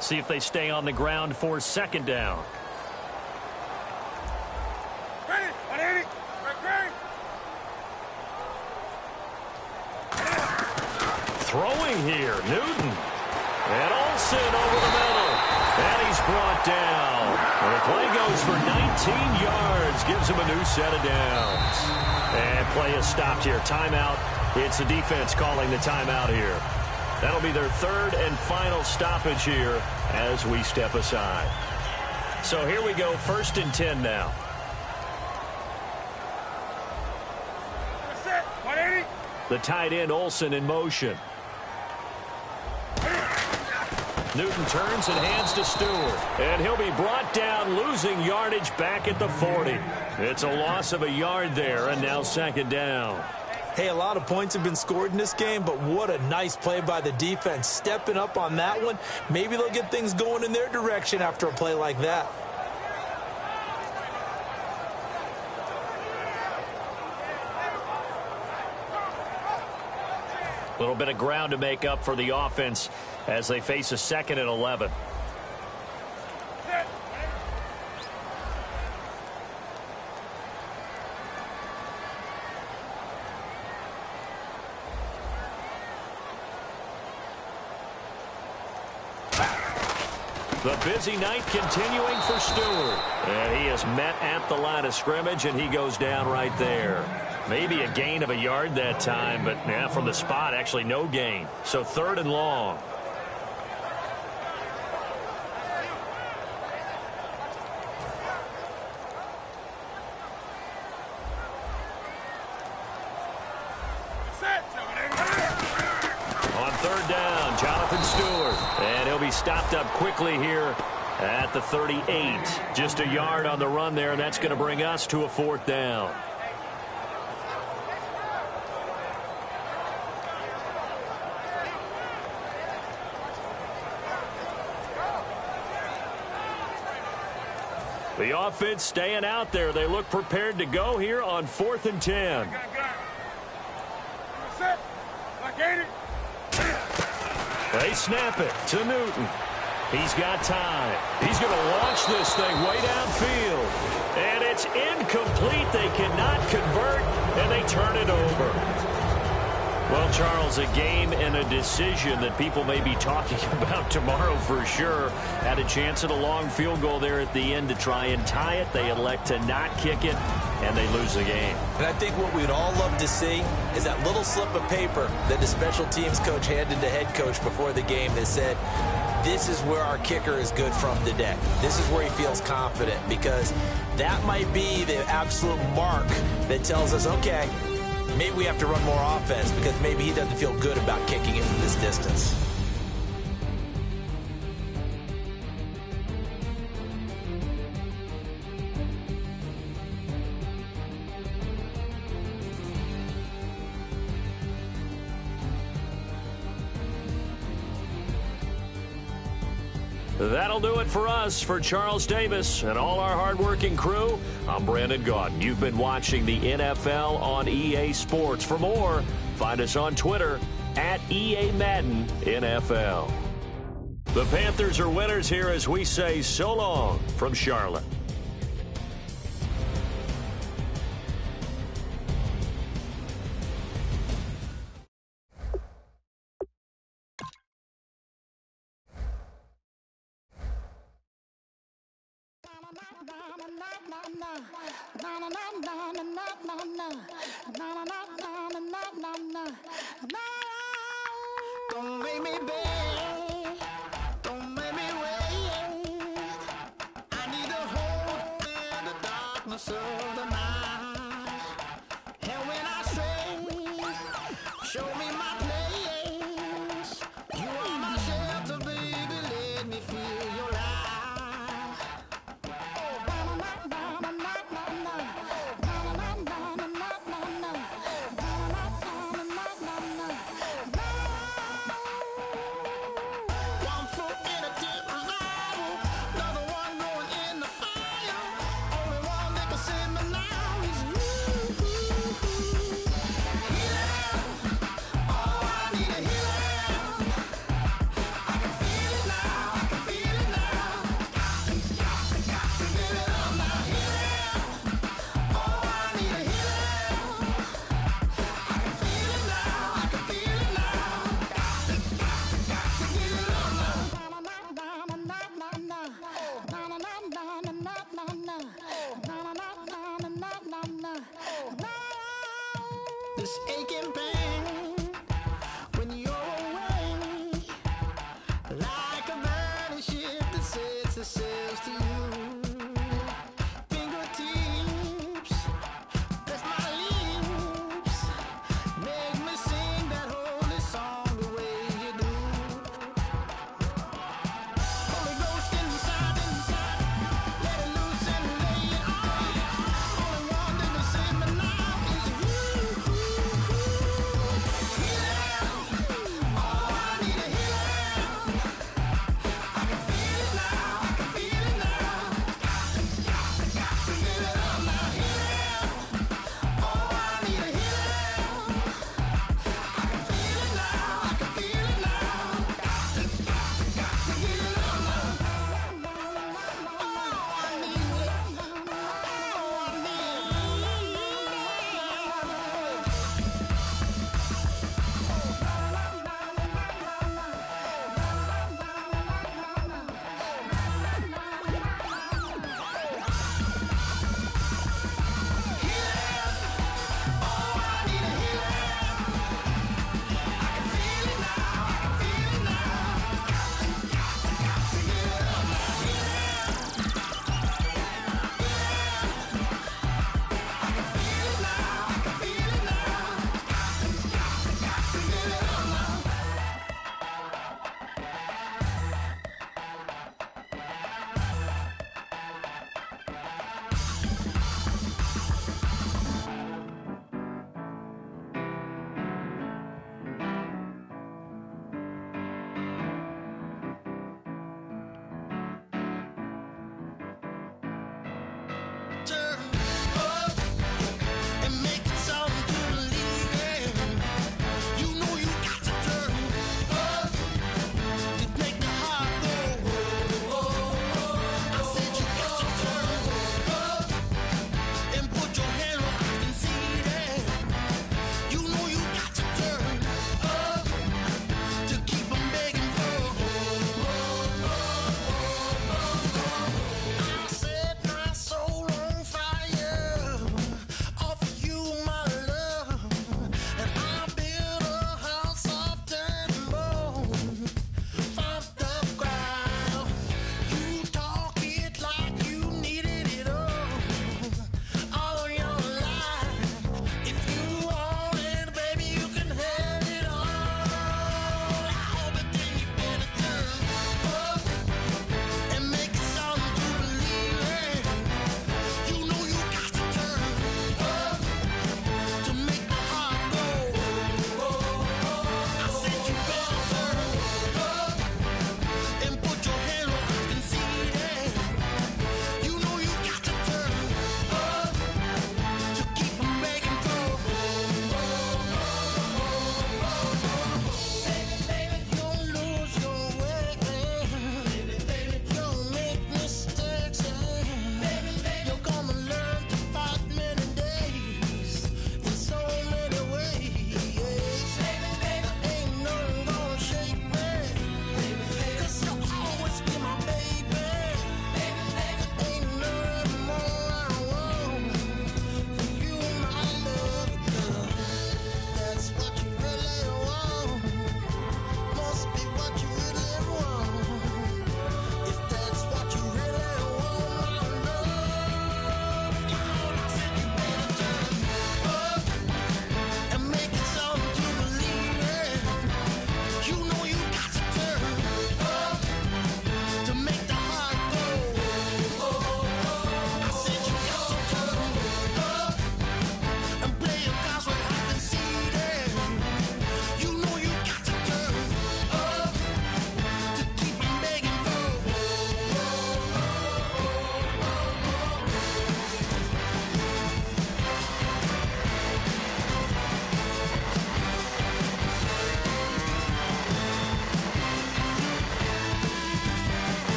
See if they stay on the ground for 2nd down. Ready? 180. Ready. Throwing here, Newton. And Olsen over the middle. And he's brought down. And the play goes for 19 yards. Gives him a new set of downs. And play is stopped here. Timeout. It's the defense calling the timeout here. That'll be their 3rd and final stoppage here as we step aside. So here we go, 1st and 10 now. Set. 180. The tight end Olsen in motion. Newton turns and hands to Stewart. And he'll be brought down, losing yardage back at the 40. It's a loss of a yard there, and now second down. Hey, a lot of points have been scored in this game, but what a nice play by the defense. Stepping up on that one, maybe they'll get things going in their direction after a play like that. A little bit of ground to make up for the offense as they face a 2nd and 11. The busy night continuing for Stewart. And he is met at the line of scrimmage, and he goes down right there. Maybe a gain of a yard that time, but from the spot, actually no gain. So 3rd and long. On 3rd down, Jonathan Stewart. And he'll be stopped up quickly here at the 38. Just a yard on the run there, and that's going to bring us to a 4th down. The offense staying out there. They look prepared to go here on 4th and 10. They snap it to Newton. He's got time. He's going to launch this thing way downfield. And it's incomplete. They cannot convert, and they turn it over. Well, Charles, a game and a decision that people may be talking about tomorrow for sure. Had a chance at a long field goal there at the end to try and tie it. They elect to not kick it, and they lose the game. And I think what we'd all love to see is that little slip of paper that the special teams coach handed to head coach before the game that said, this is where our kicker is good from today. This is where he feels confident, because that might be the absolute mark that tells us, okay, maybe we have to run more offense because maybe he doesn't feel good about kicking it from this distance. That'll do it for us. For Charles Davis and all our hardworking crew, I'm Brandon Gaudin. You've been watching the NFL on EA Sports. For more, find us on Twitter at EA Madden NFL. The Panthers are winners here as we say so long from Charlotte. Don't make me beg, don't make me wait. I need a hold in the darkness of the night. And when I stray, show me my place. You are my shelter, baby, let me feel your light. This aching pain when you're away, like a burning ship that sets the sails to you. Fingertips, press my lips, make me sing that holy song the way you do.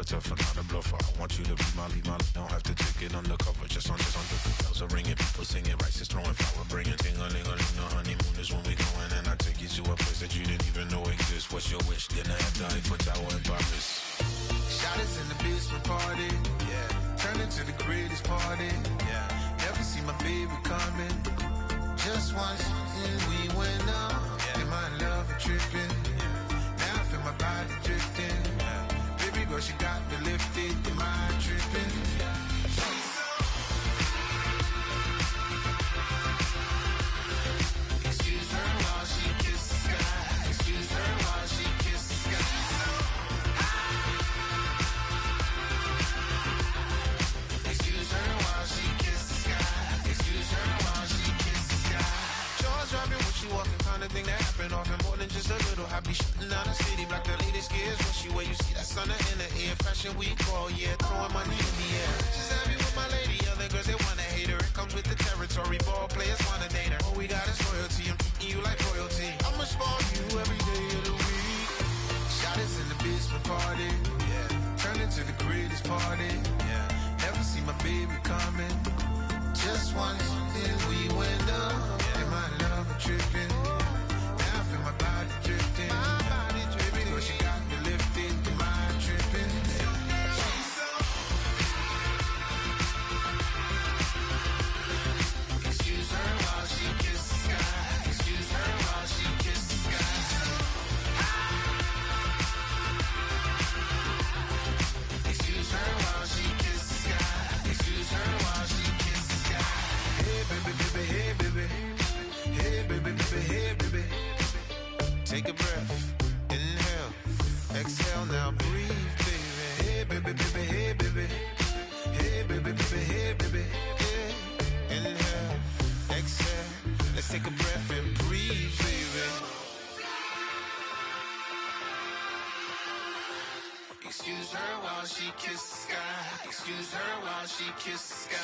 tough and not a bluffer. I want you to be my lead, don't have to take it undercover. Just under the bells are ringing, people singing, rice is throwing flower, bringing ting-a-ling-a-ling. The honeymoon is when we going, and I take you to a place that you didn't even know exists. What's your wish? Dinner at the Eiffel Tower in Paris. Shot us in the basement party, yeah. Turn into the greatest party, yeah. Never see my baby coming. Just once, and we went up. Yeah. And my love is tripping, yeah. Now I feel my body drifting, yeah. Baby girl, she got me lifted. Am I tripping? Yeah. Excuse her while she kisses the sky. Excuse her while she kisses the sky. Excuse her while she kisses the sky. Excuse her while she kisses the sky. Jaws dropping when she walking, kind of thing that happen often. More than just a little. I be shutting down the city, black the latest gears. When she where you see that sun in the air. Fashion week all year, throwing money in the air. She's happy with my lady, other girls they wanna hate her. It comes with the territory, ball players wanna date her. All we got is loyalty, I'm treating you like royalty. I'ma spoil you every day of the week. Shot us in the basement party, yeah. Turn into the greatest party, yeah. Never see my baby coming. Just once, then we went up, yeah. And my love is tripping. Now I feel my body drifting. My body drifting. But she got me lifted. Am I tripping? Excuse her while she kisses the sky. Excuse her while she kisses the sky. Excuse her while she kisses the sky. Excuse her while she kisses the sky. Hey baby, baby, hey baby. Hey baby, baby, hey baby. Take a breath, inhale, exhale, now breathe, baby. Hey baby, baby, hey baby. Hey baby, baby, hey baby. Hey. Inhale, exhale, let's take a breath and breathe, baby. Excuse her while she kisses the sky. Excuse her while she kisses the sky.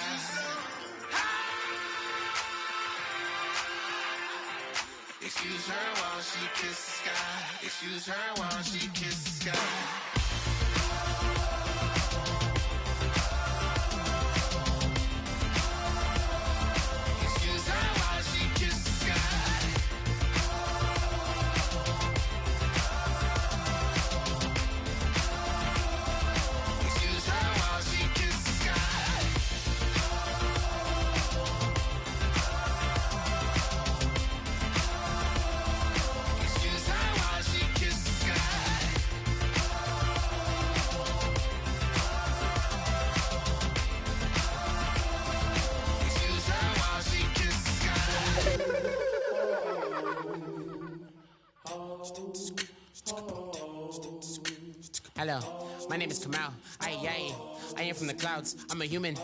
Excuse her while she kisses the sky. Excuse her while she kisses the sky. Excuse her while she kisses the sky. Excuse her while she kisses the sky. Excuse her while she kisses the sky. Excuse her while she kisses the sky. Hello, my name is Kamal. I am from the clouds. I'm a human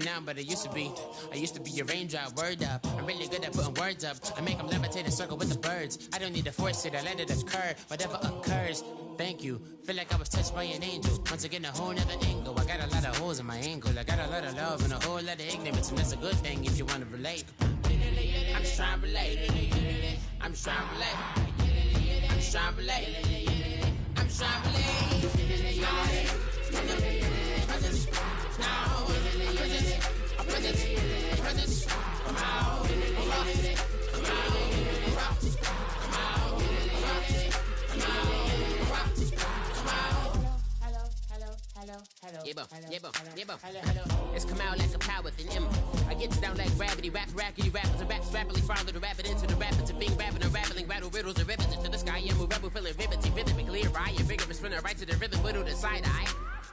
now, but I used to be a raindrop. Word up, I'm really good at putting words up. I make them levitate and circle with the birds. I don't need to force it, I let it occur. Whatever occurs, thank you. Feel like I was touched by an angel. Once again, a whole nother angle. I got a lot of holes in my ankle. I got a lot of love and a whole lot of ignorance, and that's a good thing if you want to relate. I'm just trying to relate. I'm just trying to relate. I'm just trying to relate. I'm just trying to relate. Presence, now, presence, come out, come hello. It's come out like a power within him. I get down like gravity, rackety rappers and raps rapidly follow the rapid into the rapids of being rapping and rattling, rattle riddles and rivets into the sky. I'm a rebel feeling vivid and clear. I am vigorous, spinning right to the rhythm, whittle the side eye.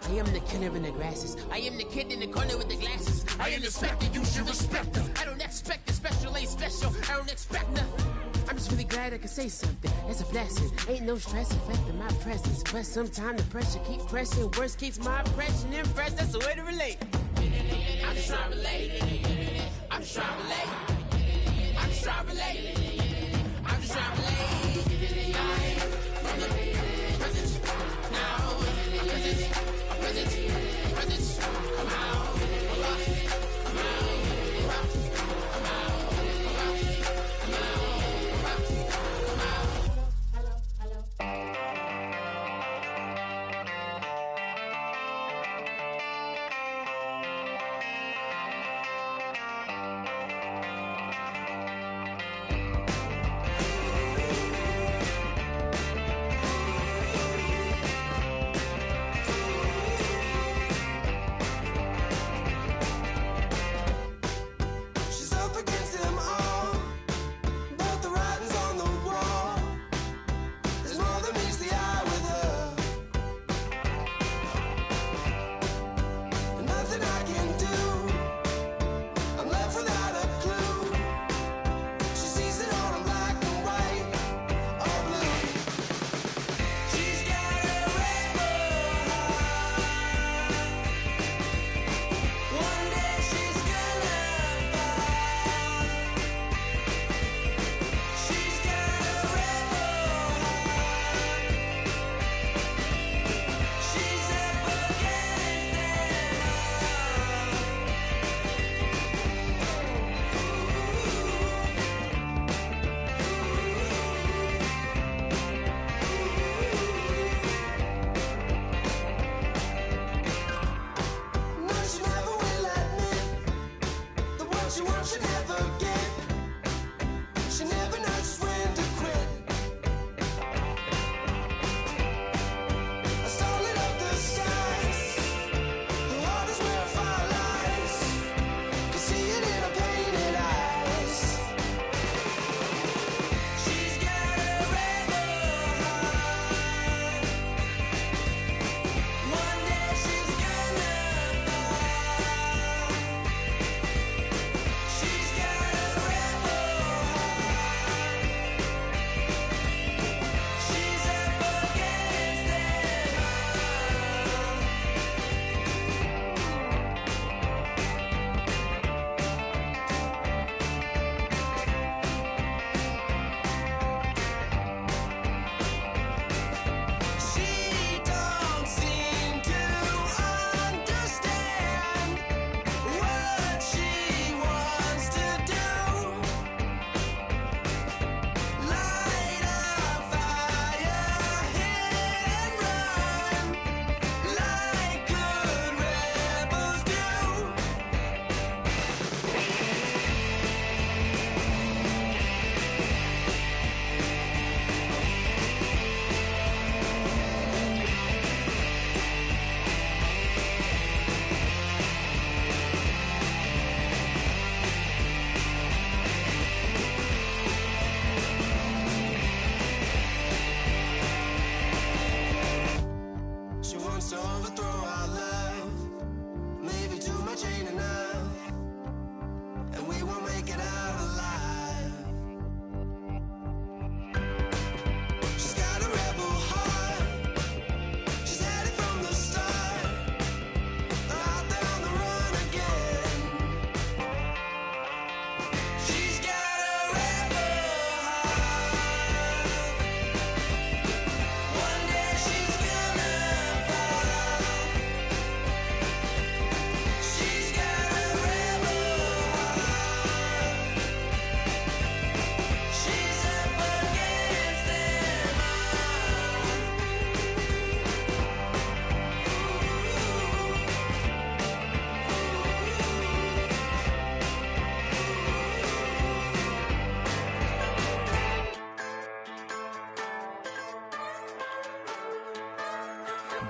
I am the killer in the grasses. I am the kid in the corner with the glasses. I am the specter, you should respect them. I don't expect the special, ain't special. I don't expect nothing. I'm just really glad I can say something. It's a blessing. Ain't no stress affecting my presence. But sometimes the pressure keep pressing. Worst keeps my impression impressed. That's the way to relate. I'm just trying to relate. I'm just trying to relate. I'm just trying to relate. I'm just trying to relate. From the presence, now, presence, come out, come out, come out, come out.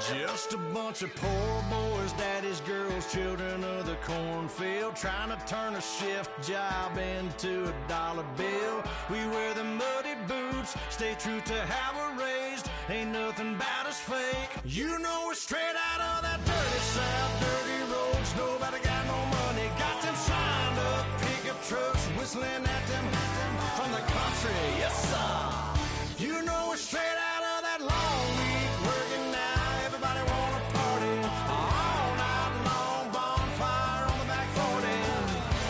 Just a bunch of poor boys, daddy's girls, children of the cornfield, trying to turn a shift job into a dollar bill. We wear the muddy boots, stay true to how we're raised. Ain't nothing about us fake. You know we're straight out of that dirty South, dirty roads. Nobody got no money, got them signed up pickup trucks, whistling at them from the country. Yes, sir. You know we're straight out of that long week working now. Everybody wanna party all night long, bonfire on the back 40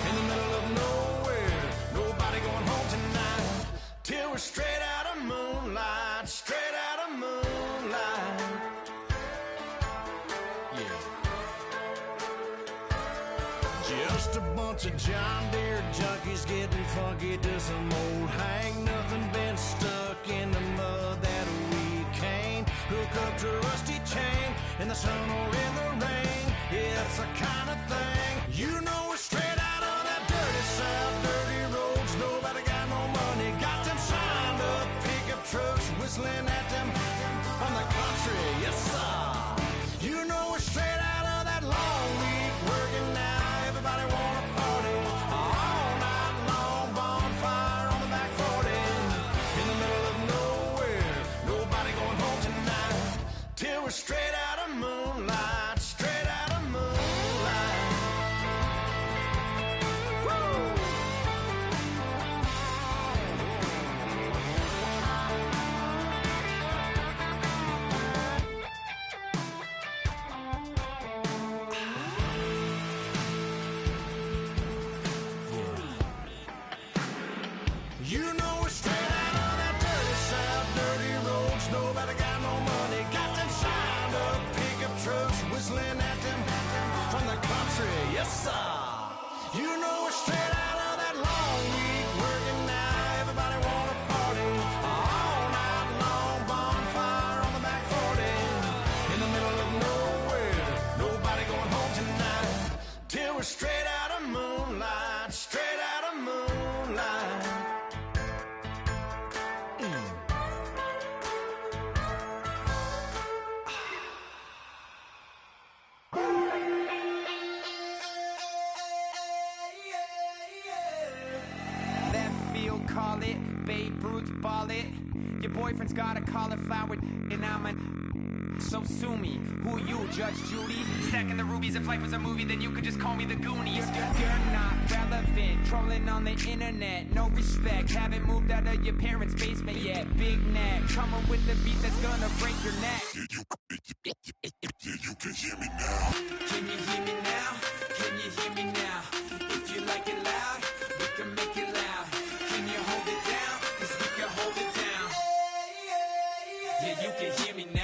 in the middle of nowhere. Nobody going home tonight till we're straight out of moonlight, straight out of moonlight. Yeah. Just a bunch of John Deere junkies getting funky to some old hang. Nothing been stuck in the mud that we can't hook up to a rusty chain in the sun or in the rain. Yeah, it's the kind of thing. You know we're straight out of that dirty South, dirty roads. Nobody got no money, got them signed up pickup trucks, whistling at them from the country. Yes, sir. You know we're straight out of that long week working now. Everybody wanna party all night long, bonfire on the back 40 in the middle of nowhere. Nobody going home tonight till we're straight out of moonlight, straight out of moonlight. Woo! You know we're straight out of that dirty South, dirty roads. Nobody got no money, got them signed up pickup trucks, whistling at them from the country. Yes, sir. You know we're straight out of that long week working now. Everybody wanna party all night long, bonfire on the back 40 in the middle of nowhere. Nobody going home tonight till we're straight out of moonlight, straight out of moonlight. Left field, call it. Babe Ruth, ball it. Your boyfriend's got a cauliflower, and I'm a. So sue me. Who you, Judge Judy? Stacking the rubies. If life was a movie, then you could just call me the Goonies. You're not relevant. Trolling on the internet. No respect. Haven't moved out of your parents' basement yet. Big neck. Coming with the beat that's gonna break your neck. You can hear me now. Can you hear me now? Can you hear me now? If you like it loud, we can make it loud. Can you hold it down? 'Cause we can hold it down. Yeah, you can hear me now.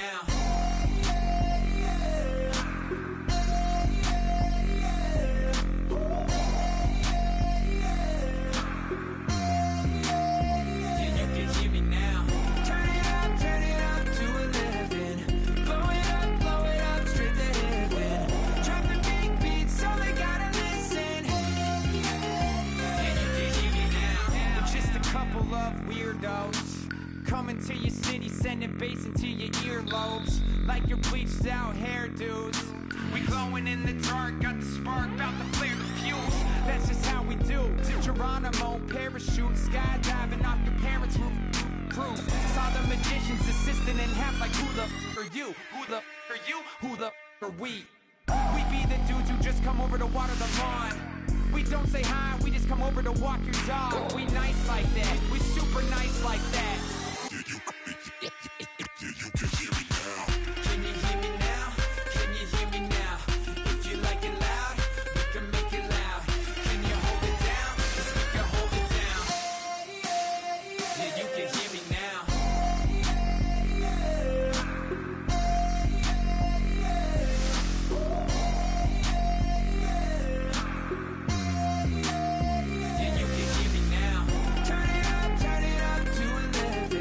Yeah, you can hear me now. Turn it up to 11. Blow it up, straight to heaven. Drop the big beats, so they gotta listen. Yeah, you can hear me now. We're just a couple of weirdos coming to your city, sending bass into your earlobes like your bleached out hairdos. We glowing in the dark, got the spark, about to flare the fuse. That's just how we do. Geronimo, parachute, skydiving off your parents' roof. Crew. Saw the magician's assistant in half like who the are you? Who the are you? Who the are we? We be the dudes who just come over to water the lawn. We don't say hi, we just come over to walk your dog. We nice like that, we super nice like that. You can hear me now. Can you hear me now? Can you hear me now? If you like it loud, we can make it loud. Can you hold it down? 'Cause we can hold it down. Yeah, you can hear me now. Yeah, you can hear me now. Turn it up to 11.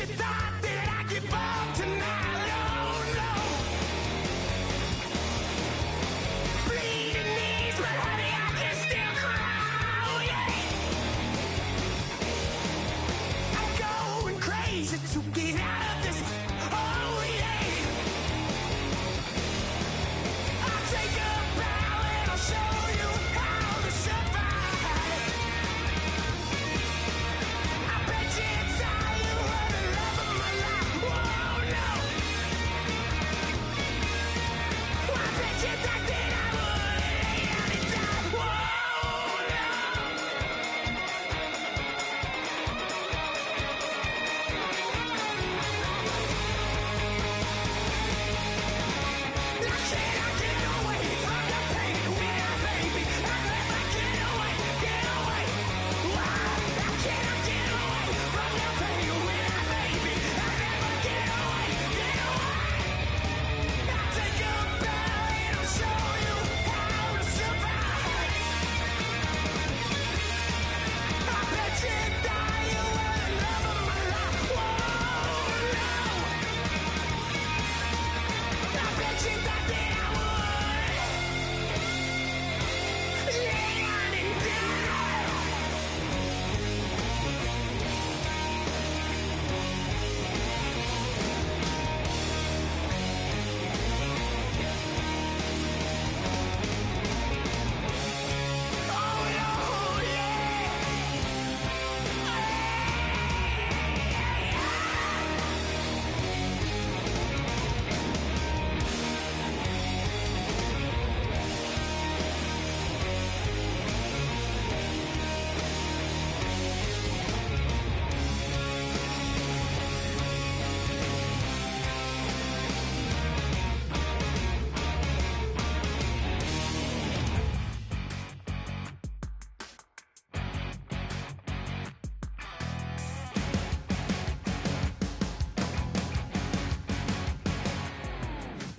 you thought that I give up tonight. Oh no. Bleeding knees, but honey, I can still cry. Oh yeah. I'm going crazy to get out of this. Oh yeah. I'll take a bow and I'll show you how to survive. I bet you tell you what the love of my life. Whoa, no. I bet you thought that I would lay down and die. Whoa, no. Now can I get away from the pain when I, baby? I'd rather get away, get away. Why? Now can I get away from the pain when I, baby? I'd rather get away, get away. I'll take a bow and I'll show you how to survive. I bet you thought you were the love of my life. Whoa, no. I bet you thought that I would lay down and die. Oh no,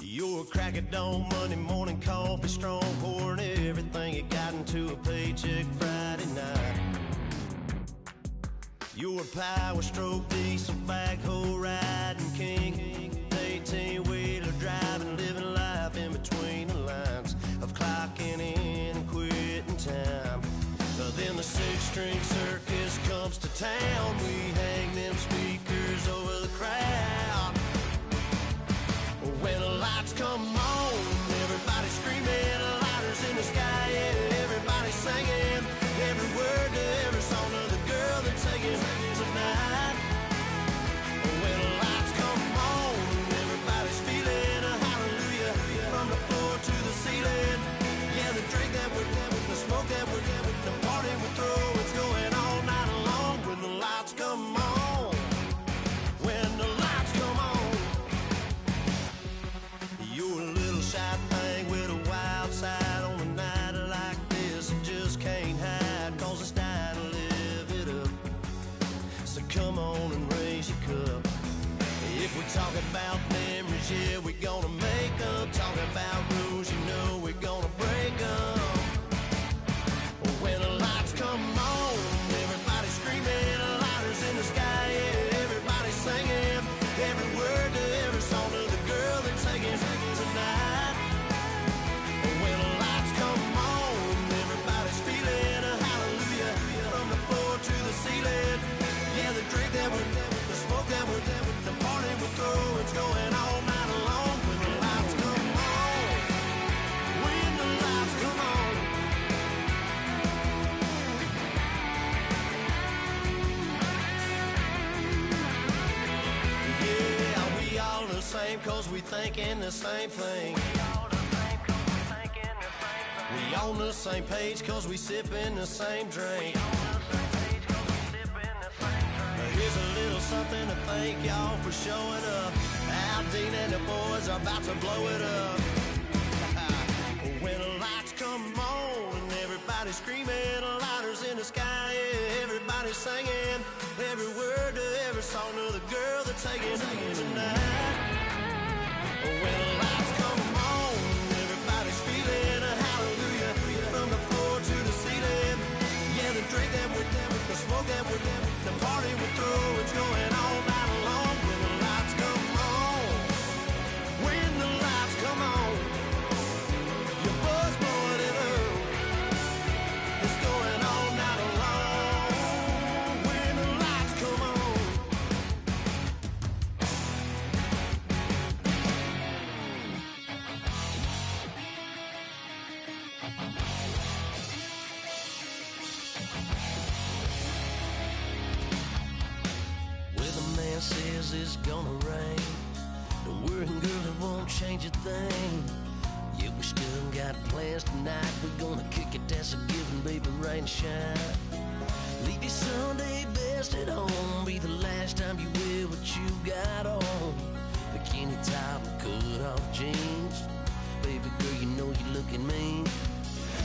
Your crack of dawn, Monday morning coffee, strong pouring everything you got into a paycheck Friday night. Your power stroke, diesel backhoe riding king, 18-wheeler driving, living life in between the lines of clocking in and quitting time. Then the six-string circus comes to town. We hang them speakers over the crowd. When the lights come on, everybody screaming, lighters in the sky, yeah, everybody singing, every word to every song of the girl they're taking tonight. When the lights come on, everybody's feeling a hallelujah from the floor to the ceiling. Yeah, the drink that we're having, the smoke that we're having, the party we throw, it's going all night long. When the lights come on, when the lights come on. You're a little shy thing with a wild side on a night like this. You just can't hide, cause it's time to live it up. So come on and raise your cup. If we talk about memories, yeah, we're gonna make them. Talk about rules, you know we're gonna break them. When the lights come on, everybody's screaming, lighters in the sky, yeah, everybody's singing, every word to every song of the girl they're taking tonight. When the lights come on, everybody's feeling a hallelujah from the floor to the ceiling. Yeah, the drink that we're having, the smoke that we're having, the party we throw, it's going all night long. When the lights come on, when the lights come on. Yeah, we all the same cause we thinking the same thing. We on the same page cause we sipping the same drink. Here's a little something to thank y'all for showing up. Al Dean and the boys are about to blow it up. When the lights come on and everybody's screaming, lighters in the sky, yeah, everybody's singing, every word to every song of the girl they're taking tonight. When the lights come on, everybody's feeling a hallelujah from the floor to the ceiling. Yeah, the drink that we're having, the smoke that we're having, the party we throw, it's going all night long. Weatherman says it's gonna rain. Don't worry, girl, it won't change a thing. Yeah, we still got plans tonight. We're gonna kick it, that's a given, baby, rain, shine. Leave your Sunday best at home. Be the last time you wear what you got on. Bikini top and cut off jeans. Baby girl, you know you're looking mean.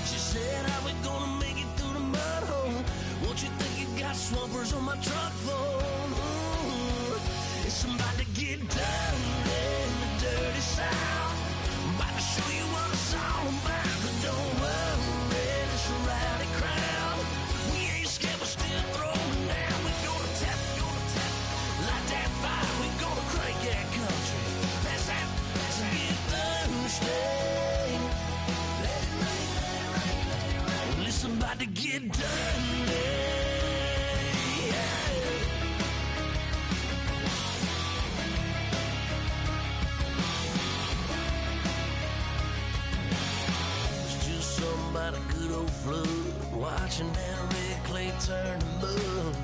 She said, how we gonna make it through the mud hole? Won't you think you got swampers on my truck phone? Ooh, it's about to get done in the dirty south. I'm about to show you what it's all about. But don't worry, it's a rowdy crowd. We ain't scared, we're still throwing down. We're gonna tap, light that fire. We're gonna crank that country. Pass that, get Thursday. Let it rain, let it rain, let it rain. Well, it's about to get done. About a good old flood, watching that red clay turn to mud.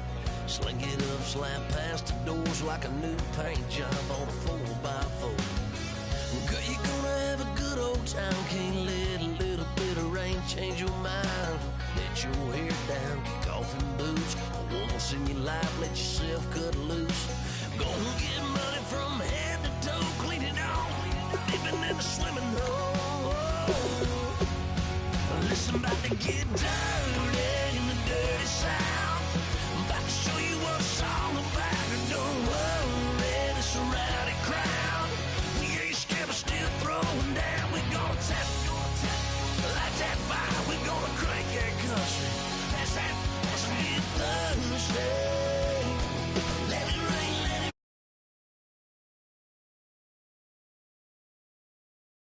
Sling it up, slap past the doors like a new paint job on a 4x4. Girl, you're gonna have a good old time. Can't let a little bit of rain change your mind. Let your hair down, kick off in boots. Once in your life, let yourself cut loose. Go and get money from head to toe, clean it off, dipping in the swimming hole. Listen, about to get